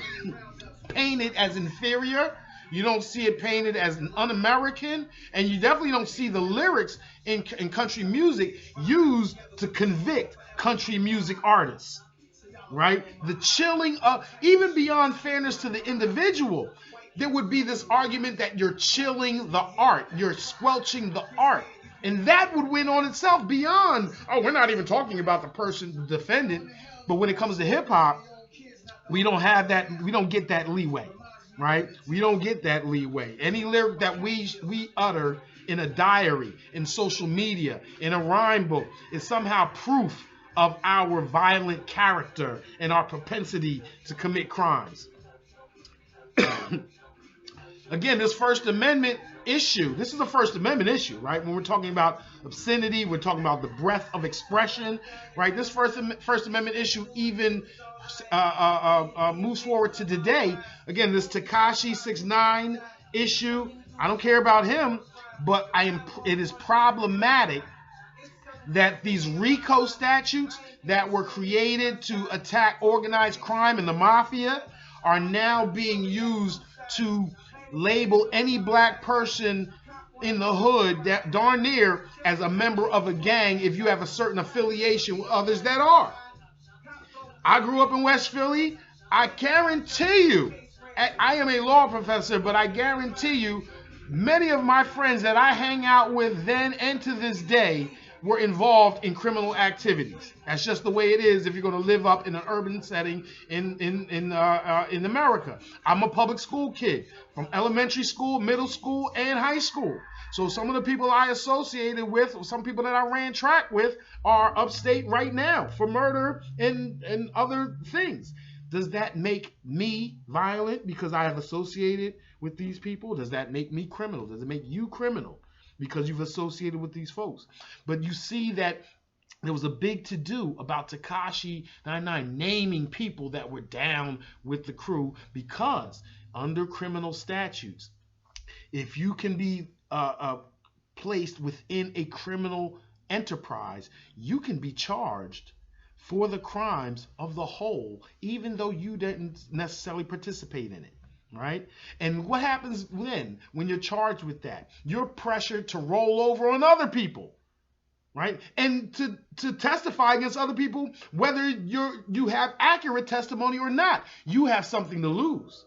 as inferior. You don't see it painted as an un-American, and you definitely don't see the lyrics in country music used to convict country music artists, right? The chilling of, even beyond fairness to the individual, there would be this argument that you're chilling the art, you're squelching the art, and that would win on itself beyond, we're not even talking about the person, the defendant, but when it comes to hip hop, we don't have that, we don't get that leeway. Right? We don't get that leeway. Any lyric that we utter in a diary, in social media, in a rhyme book is somehow proof of our violent character and our propensity to commit crimes. Again, this First Amendment issue, this is a First Amendment issue, right? When we're talking about obscenity, we're talking about the breadth of expression, right? This First Amendment issue even moves forward to today. Again, this Tekashi 6ix9ine issue, I don't care about him, but it is problematic that these RICO statutes that were created to attack organized crime and the mafia are now being used to label any black person in the hood that darn near as a member of a gang if you have a certain affiliation with others that are. I grew up in West Philly. I guarantee you, I am a law professor, but I guarantee you many of my friends that I hang out with then and to this day were involved in criminal activities. That's just the way it is if you're going to live up in an urban setting in America. I'm a public school kid from elementary school, middle school, and high school. So some of the people I associated with, or some people that I ran track with, are upstate right now for murder and other things. Does that make me violent because I have associated with these people? Does that make me criminal? Does it make you criminal because you've associated with these folks? But you see that there was a big to-do about Tekashi 6ix9ine naming people that were down with the crew because under criminal statutes, if you can be placed within a criminal enterprise, you can be charged for the crimes of the whole, even though you didn't necessarily participate in it, right? And what happens then when you're charged with that? You're pressured to roll over on other people, right? And to testify against other people, whether you have accurate testimony or not, you have something to lose.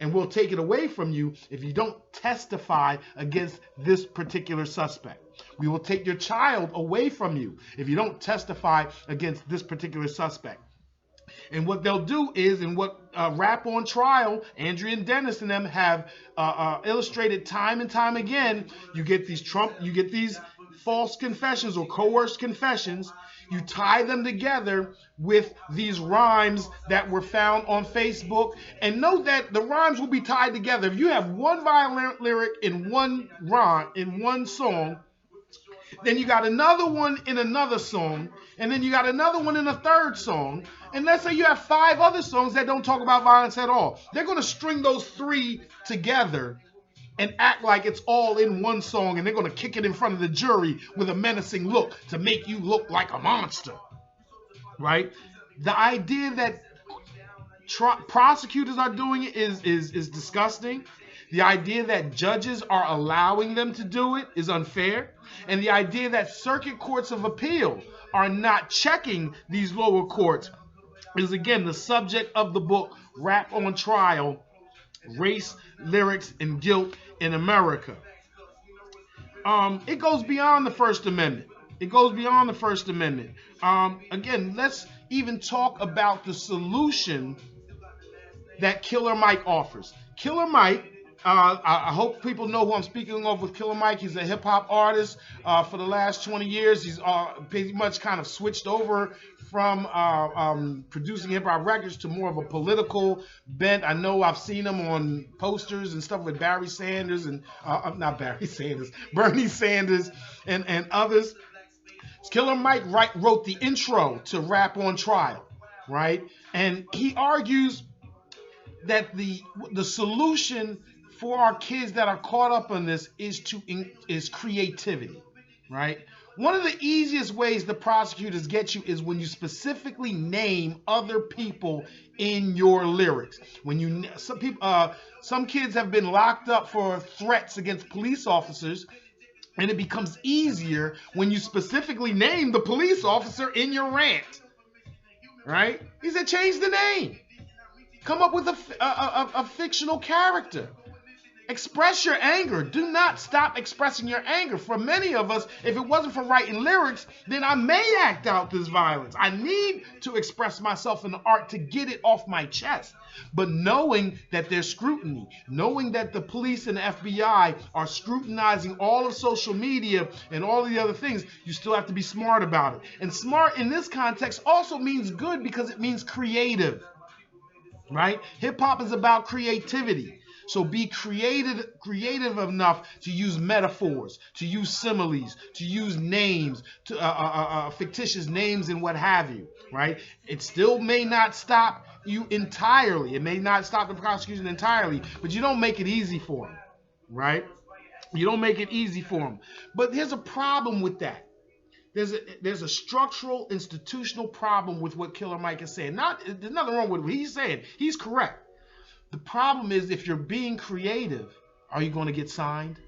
And we'll take it away from you if you don't testify against this particular suspect. We will take your child away from you if you don't testify against this particular suspect. And what they'll do is, and what Rap on Trial, Andrea and Dennis and them have illustrated time and time again, you get these false confessions or coerced confessions. You tie them together with these rhymes that were found on Facebook. And note that the rhymes will be tied together. If you have one violent lyric in one rhyme, in one song, then you got another one in another song, and then you got another one in a third song. And let's say you have 5 other songs that don't talk about violence at all. They're going to string those 3 together and act like it's all in one song, and they're going to kick it in front of the jury with a menacing look to make you look like a monster, right? The idea that prosecutors are doing it is disgusting. The idea that judges are allowing them to do it is unfair. And the idea that circuit courts of appeal are not checking these lower courts is, again, the subject of the book, Rap on Trial, Race, Lyrics, and Guilt in America. It goes beyond the First Amendment. It goes beyond the First Amendment. Again, let's even talk about the solution that Killer Mike offers. Killer Mike, I hope people know who I'm speaking of with Killer Mike. He's a hip-hop artist for the last 20 years. He's pretty much kind of switched over from producing hip-hop records to more of a political bent. I know I've seen him on posters and stuff with Barry Sanders and, not Barry Sanders, Bernie Sanders and others. Killer Mike wrote the intro to Rap on Trial, right? And he argues that the solution for our kids that are caught up on this is creativity, right? One of the easiest ways the prosecutors get you is when you specifically name other people in your lyrics. When some kids have been locked up for threats against police officers, and it becomes easier when you specifically name the police officer in your rant, right? He said, change the name. Come up with a fictional character. Express your anger. Do not stop expressing your anger. For many of us, if it wasn't for writing lyrics, then I may act out this violence. I need to express myself in the art to get it off my chest. But knowing that there's scrutiny, knowing that the police and the FBI are scrutinizing all of social media and all of the other things, you still have to be smart about it. And smart in this context also means good because it means creative. right? Hip hop is about creativity. So be creative enough to use metaphors, to use similes, to use names, to fictitious names and what have you, right? It still may not stop you entirely. It may not stop the prosecution entirely, but you don't make it easy for them, right? You don't make it easy for them. But here's a problem with that. There's a structural, institutional problem with what Killer Mike is saying. There's nothing wrong with what he's saying. He's correct. The problem is, if you're being creative, are you going to get signed?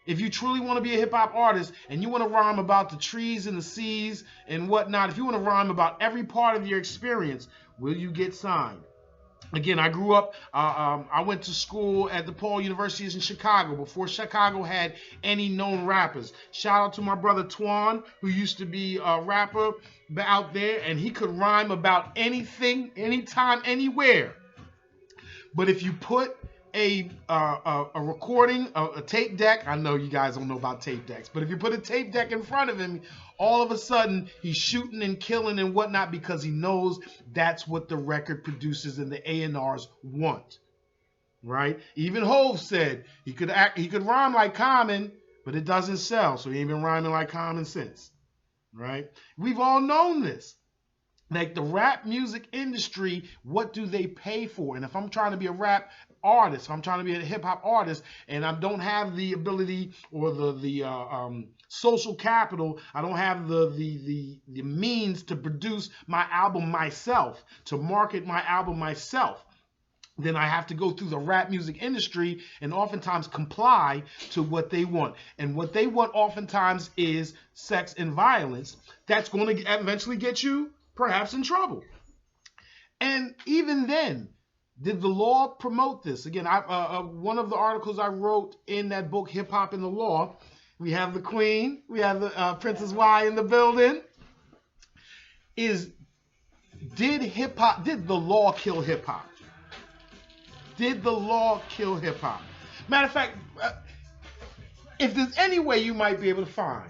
If you truly want to be a hip hop artist and you want to rhyme about the trees and the seas and whatnot, if you want to rhyme about every part of your experience, will you get signed? Again, I grew up, I went to school at DePaul University in Chicago before Chicago had any known rappers. Shout out to my brother Twan, who used to be a rapper out there, and he could rhyme about anything, anytime, anywhere. But if you put a recording, a tape deck, I know you guys don't know about tape decks, but if you put a tape deck in front of him, all of a sudden he's shooting and killing and whatnot because he knows that's what the record producers and the A&Rs want, right? Even Hov said he could rhyme like Common, but it doesn't sell, so he ain't been rhyming like Common since, right? We've all known this. Like the rap music industry, what do they pay for? And if I'm trying to be a rap artist, if I'm trying to be a hip hop artist, and I don't have the ability or the social capital, I don't have the means to produce my album myself, to market my album myself, then I have to go through the rap music industry and oftentimes comply to what they want. And what they want oftentimes is sex and violence. That's going to eventually get you perhaps in trouble. And even then, did the law promote this? Again, one of the articles I wrote in that book, Hip Hop and the Law, we have the Queen, we have the Princess Y in the building, is did the law kill hip hop? Did the law kill hip hop? Matter of fact, if there's any way you might be able to find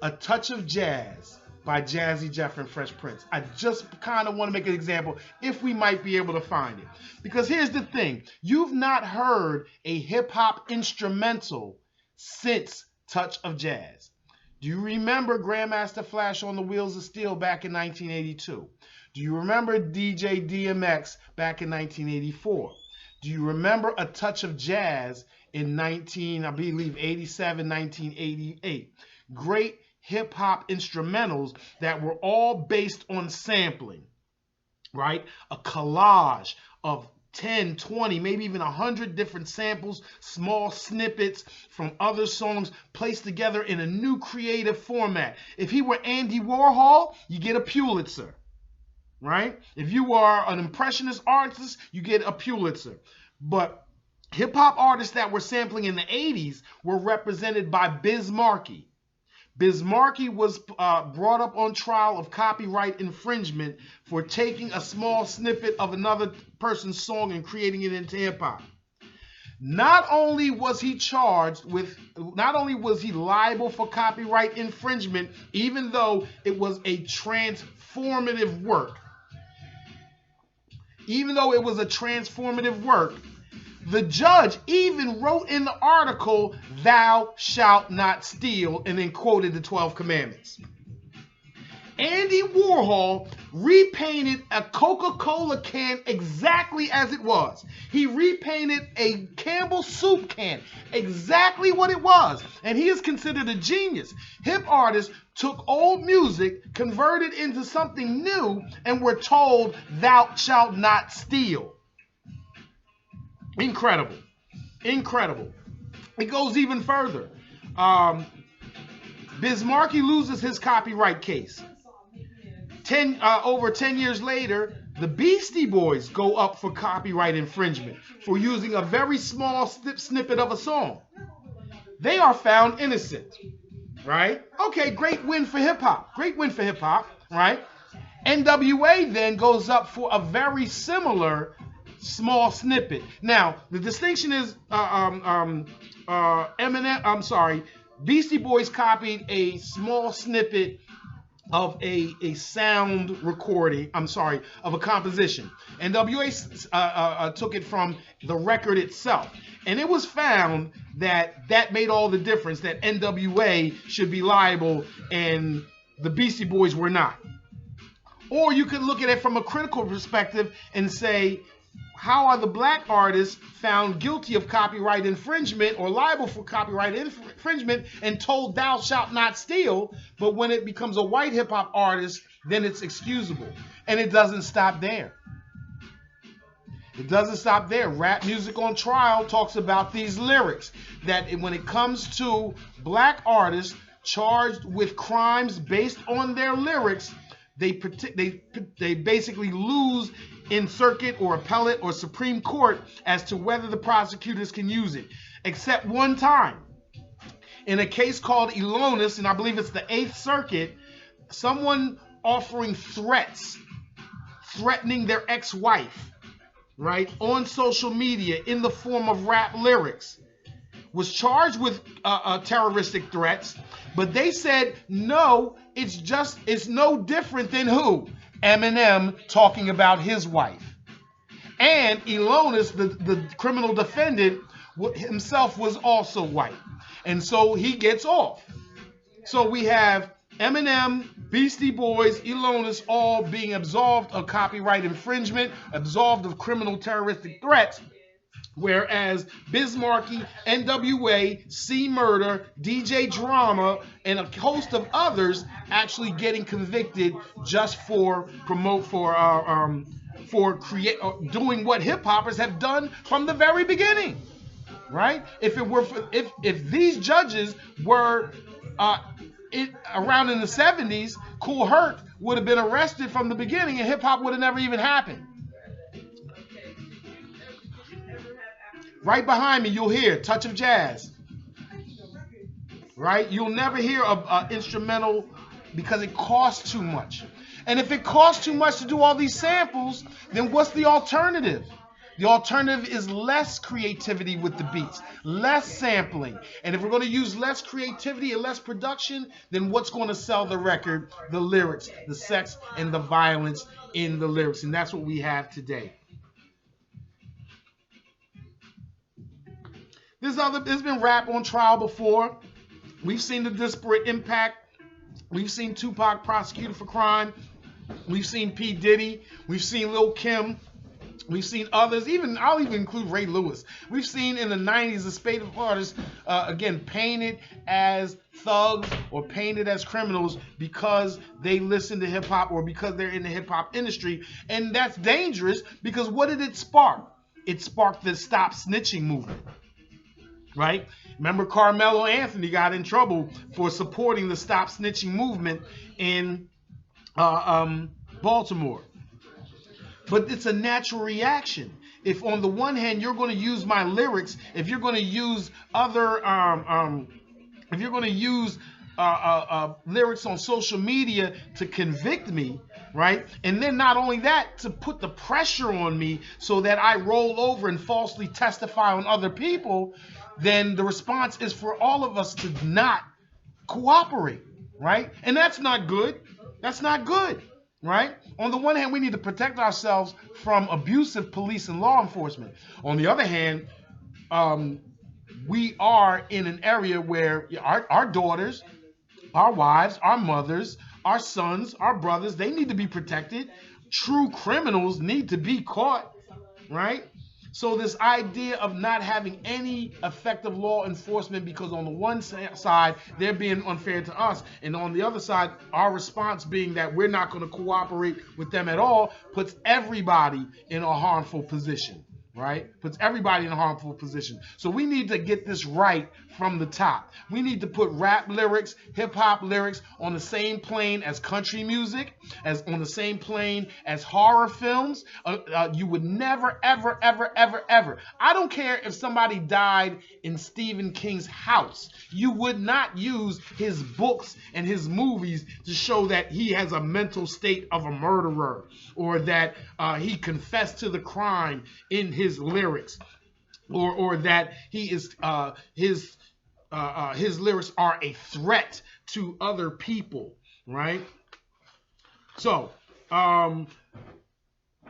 A Touch of Jazz by Jazzy Jeff and Fresh Prince, I just kind of want to make an example if we might be able to find it. Because here's the thing, you've not heard a hip hop instrumental since Touch of Jazz. Do you remember Grandmaster Flash on the Wheels of Steel back in 1982? Do you remember DJ DMX back in 1984? Do you remember A Touch of Jazz in 1987, 1988? Great hip-hop instrumentals that were all based on sampling, right? A collage of 10, 20, maybe even 100 different samples, small snippets from other songs placed together in a new creative format. If he were Andy Warhol, you get a Pulitzer, right? If you are an impressionist artist, you get a Pulitzer. But hip-hop artists that were sampling in the 80s were represented by Biz Markie. Biz Markie was brought up on trial of copyright infringement for taking a small snippet of another person's song and creating it into hip-hop. Not only was he liable for copyright infringement, even though it was a transformative work. The judge even wrote in the article, "Thou shalt not steal," and then quoted the 12 commandments. Andy Warhol repainted a Coca-Cola can exactly as it was. He repainted a Campbell soup can exactly what it was, and he is considered a genius. Hip artists took old music, converted into something new, and were told, "Thou shalt not steal." Incredible. It goes even further. Biz Markie loses his copyright case. Over 10 years later, the Beastie Boys go up for copyright infringement for using a very small snippet of a song. They are found innocent, right? Okay, great win for hip hop, right? NWA then goes up for a very similar small snippet. Now, the distinction is Beastie Boys copied a small snippet of a sound recording, I'm sorry, of a composition. NWA took it from the record itself. And it was found that that made all the difference, that NWA should be liable and the Beastie Boys were not. Or you could look at it from a critical perspective and say, how are the black artists found guilty of copyright infringement or liable for copyright infringement and told thou shalt not steal, but when it becomes a white hip hop artist, then it's excusable? And it doesn't stop there. It doesn't stop there. Rap Music on Trial talks about these lyrics, that when it comes to black artists charged with crimes based on their lyrics, they basically lose in circuit or appellate or Supreme Court as to whether the prosecutors can use it. Except one time. In a case called Elonis, and I believe it's the 8th Circuit, someone offering threats, threatening their ex-wife, right, on social media in the form of rap lyrics, was charged with terroristic threats, but they said, no, it's no different than who? Eminem talking about his wife. And Elonis, the criminal defendant, himself was also white. And so he gets off. So we have Eminem, Beastie Boys, Elonis all being absolved of copyright infringement, absolved of criminal terroristic threats, whereas Bismarcky, NWA, C Murder, DJ Drama, and a host of others actually getting convicted just for doing what hip hoppers have done from the very beginning, right? If these judges were around in the 70s, Kool Herc would have been arrested from the beginning, and hip hop would have never even happened. Right behind me, you'll hear Touch of Jazz. Right? You'll never hear an instrumental because it costs too much. And if it costs too much to do all these samples, then what's the alternative? The alternative is less creativity with the beats, less sampling. And if we're going to use less creativity and less production, then what's going to sell the record? The lyrics, the sex and the violence in the lyrics. And that's what we have today. There's been rap on trial before. We've seen the disparate impact. We've seen Tupac prosecuted for crime. We've seen P. Diddy. We've seen Lil' Kim. We've seen others. I'll even include Ray Lewis. We've seen in the 90s a spate of artists, again, painted as thugs or painted as criminals because they listen to hip hop or because they're in the hip hop industry. And that's dangerous because what did it spark? It sparked the Stop Snitching movement. Right? Remember, Carmelo Anthony got in trouble for supporting the Stop Snitching movement in Baltimore. But it's a natural reaction. If on the one hand you're going to use my lyrics, if you're going to use other, if you're going to use lyrics on social media to convict me, right? And then not only that, to put the pressure on me so that I roll over and falsely testify on other people, then the response is for all of us to not cooperate, right? And that's not good. That's not good, right? On the one hand, we need to protect ourselves from abusive police and law enforcement. On the other hand, we are in an area where our daughters, our wives, our mothers, our sons, our brothers, they need to be protected. True criminals need to be caught, right? So this idea of not having any effective law enforcement because on the one side, they're being unfair to us, and on the other side, our response being that we're not going to cooperate with them at all, puts everybody in a harmful position, right? Puts everybody in a harmful position. So we need to get this right from the top. We need to put rap lyrics, hip hop lyrics on the same plane as country music, as on the same plane as horror films. You would never, ever, ever, ever, ever. I don't care if somebody died in Stephen King's house. You would not use his books and his movies to show that he has a mental state of a murderer or that he confessed to the crime in his lyrics, or that he is his lyrics are a threat to other people, right? So,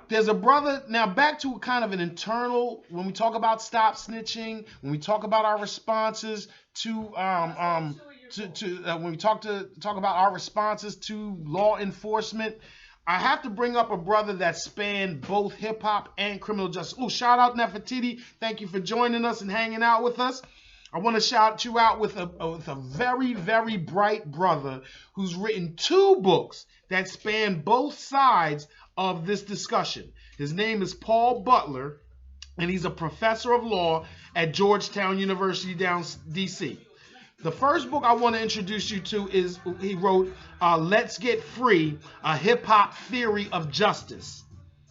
there's a brother, now back to kind of an internal, when we talk about stop snitching, when we talk about our responses to when we talk about our responses to law enforcement, I have to bring up a brother that spanned both hip hop and criminal justice. Oh, shout out Nefertiti. Thank you for joining us and hanging out with us. I want to shout you out with a very, very bright brother who's written 2 books that span both sides of this discussion. His name is Paul Butler, and he's a professor of law at Georgetown University down DC. The first book I want to introduce you to is, he wrote, Let's Get Free, a hip-hop theory of justice.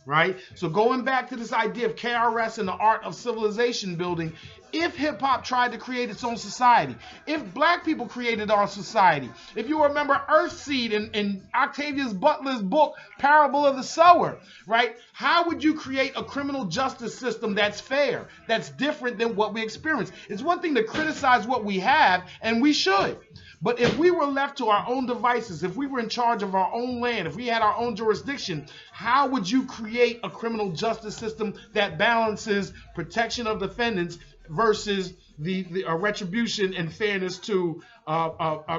Right? So going back to this idea of KRS and the art of civilization building, if hip-hop tried to create its own society, if black people created our society, if you remember Earthseed in Octavia Butler's book, Parable of the Sower, right? How would you create a criminal justice system that's fair, that's different than what we experience? It's one thing to criticize what we have, and we should. But if we were left to our own devices, if we were in charge of our own land, if we had our own jurisdiction, how would you create a criminal justice system that balances protection of defendants versus the retribution and fairness to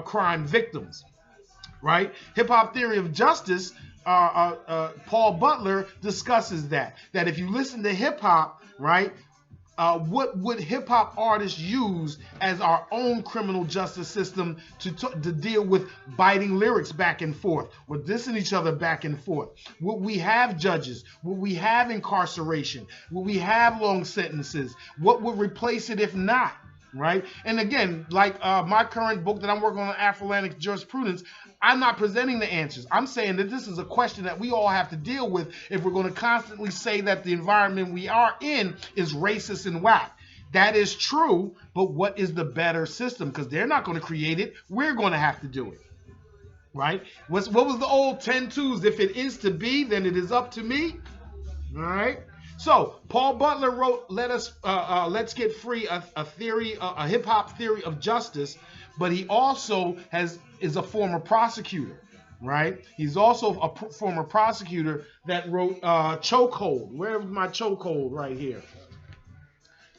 crime victims, right? Hip hop theory of justice, Paul Butler discusses that if you listen to hip hop, right, what would hip hop artists use as our own criminal justice system to deal with biting lyrics back and forth, or dissing each other back and forth? Would we have judges? Would we have incarceration? Would we have long sentences? What would replace it if not? Right? And again, like my current book that I'm working on, AfrolanticanJurisprudence, I'm not presenting the answers. I'm saying that this is a question that we all have to deal with if we're going to constantly say that the environment we are in is racist and whack. That is true, but what is the better system? Because they're not going to create it. We're going to have to do it. Right? What was the old 10-2s? If it is to be, then it is up to me. All right? So Paul Butler wrote, Let's Get Free, a theory, a hip hop theory of justice, but he also is a former prosecutor, right? He's also a former prosecutor that wrote Chokehold. Where's my Chokehold? Right here.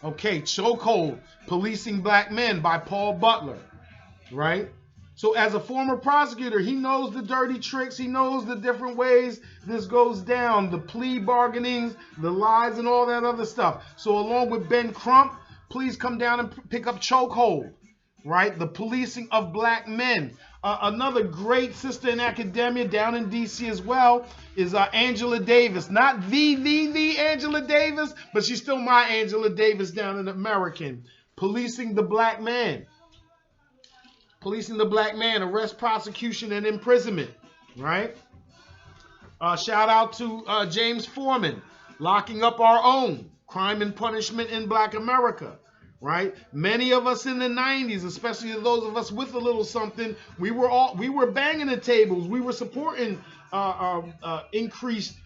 Okay, Chokehold, Policing Black Men by Paul Butler, right? So as a former prosecutor, he knows the dirty tricks. He knows the different ways this goes down, the plea bargainings, the lies, and all that other stuff. So along with Ben Crump, please come down and pick up Chokehold, right? The Policing of Black Men. Another great sister in academia down in D.C. as well is Angela Davis. Not the Angela Davis, but she's still my Angela Davis down in American. Policing the Black Man. Policing the Black Man, arrest, prosecution, and imprisonment, right? Shout out to James Foreman, Locking Up Our Own, Crime and Punishment in Black America, right? Many of us in the 90s, especially those of us with a little something, we were banging the tables. We were supporting increased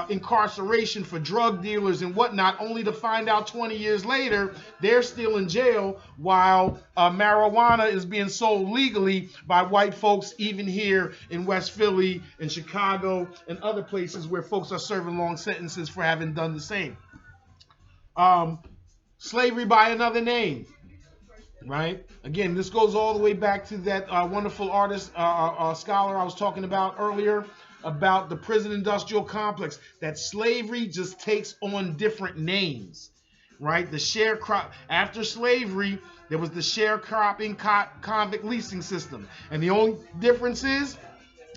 incarceration for drug dealers and whatnot, only to find out 20 years later they're still in jail while marijuana is being sold legally by white folks, even here in West Philly and Chicago and other places where folks are serving long sentences for having done the same. Slavery by Another Name, right? Again, this goes all the way back to that wonderful artist, scholar I was talking about earlier, about the prison industrial complex, that slavery just takes on different names, right? The sharecrop, after slavery, there was the sharecropping convict leasing system. And the only difference is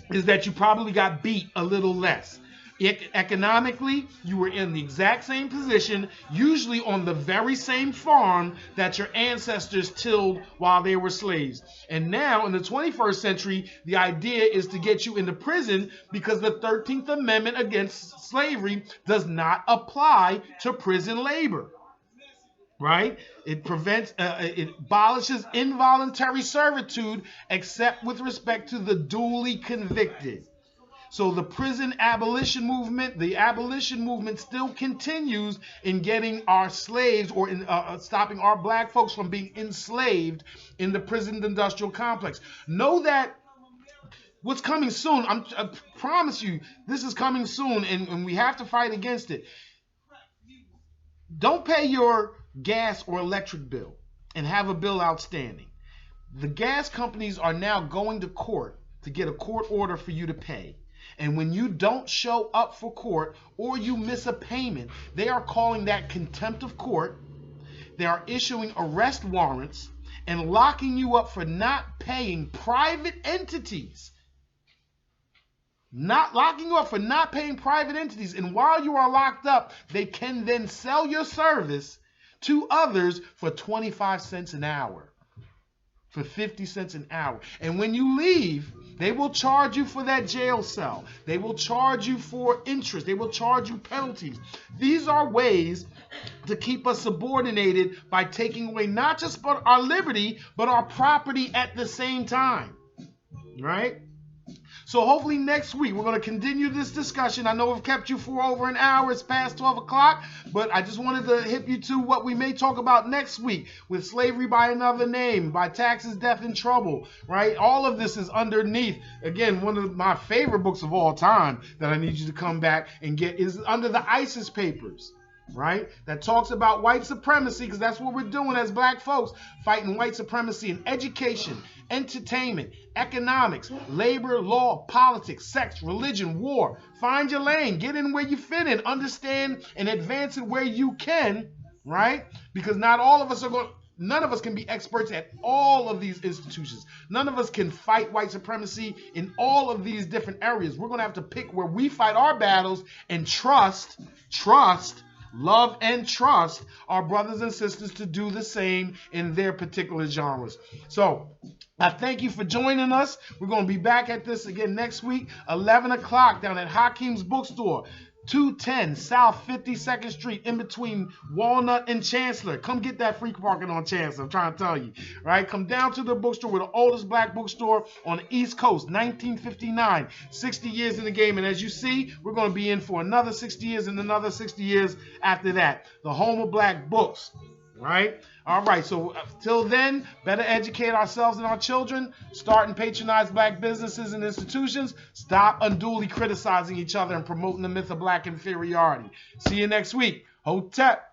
that you probably got beat a little less. Economically, you were in the exact same position, usually on the very same farm that your ancestors tilled while they were slaves. And now, in the 21st century, the idea is to get you into prison because the 13th Amendment against slavery does not apply to prison labor. Right? It abolishes involuntary servitude except with respect to the duly convicted. So the prison abolition movement, the abolition movement still continues in getting our slaves, or in stopping our black folks from being enslaved in the prison industrial complex. Know that What's coming soon, I promise you, this is coming soon, and we have to fight against it. Don't pay your gas or electric bill and have a bill outstanding. The gas companies are now going to court to get a court order for you to pay. And when you don't show up for court or you miss a payment, they are calling that contempt of court. They are issuing arrest warrants and locking you up for not paying private entities. Not locking you up for not paying private entities. And while you are locked up, they can then sell your service to others for 25 cents an hour. For 50 cents an hour. And when you leave, they will charge you for that jail cell. They will charge you for interest. They will charge you penalties. These are ways to keep us subordinated by taking away not just our liberty, but our property at the same time. Right? So hopefully next week we're going to continue this discussion. I know we've kept you for over an hour. It's past 12 o'clock, but I just wanted to hit you to what we may talk about next week with Slavery by Another Name, by Taxes, Death, and Trouble, right? All of this is underneath. Again, one of my favorite books of all time that I need you to come back and get is Under the ISIS Papers. Right? That talks about white supremacy, because that's what we're doing as black folks, fighting white supremacy in education, entertainment, economics, labor, law, politics, sex, religion, war. Find your lane, get in where you fit in, understand and advance it where you can, right? Because not all of us are going, none of us can be experts at all of these institutions. None of us can fight white supremacy in all of these different areas. We're going to have to pick where we fight our battles and trust, love and trust our brothers and sisters to do the same in their particular genres. So I thank you for joining us. We're going to be back at this again next week, 11 o'clock down at Hakim's Bookstore, 210 South 52nd Street, in between Walnut and Chancellor. Come get that free parking on Chancellor, I'm trying to tell you. Right? Come down to the bookstore. We're the oldest black bookstore on the East Coast, 1959, 60 years in the game. And as you see, we're going to be in for another 60 years and another 60 years after that. The home of black books. Right? All right, so till then, better educate ourselves and our children, start and patronize black businesses and institutions, stop unduly criticizing each other and promoting the myth of black inferiority. See you next week. Hotep.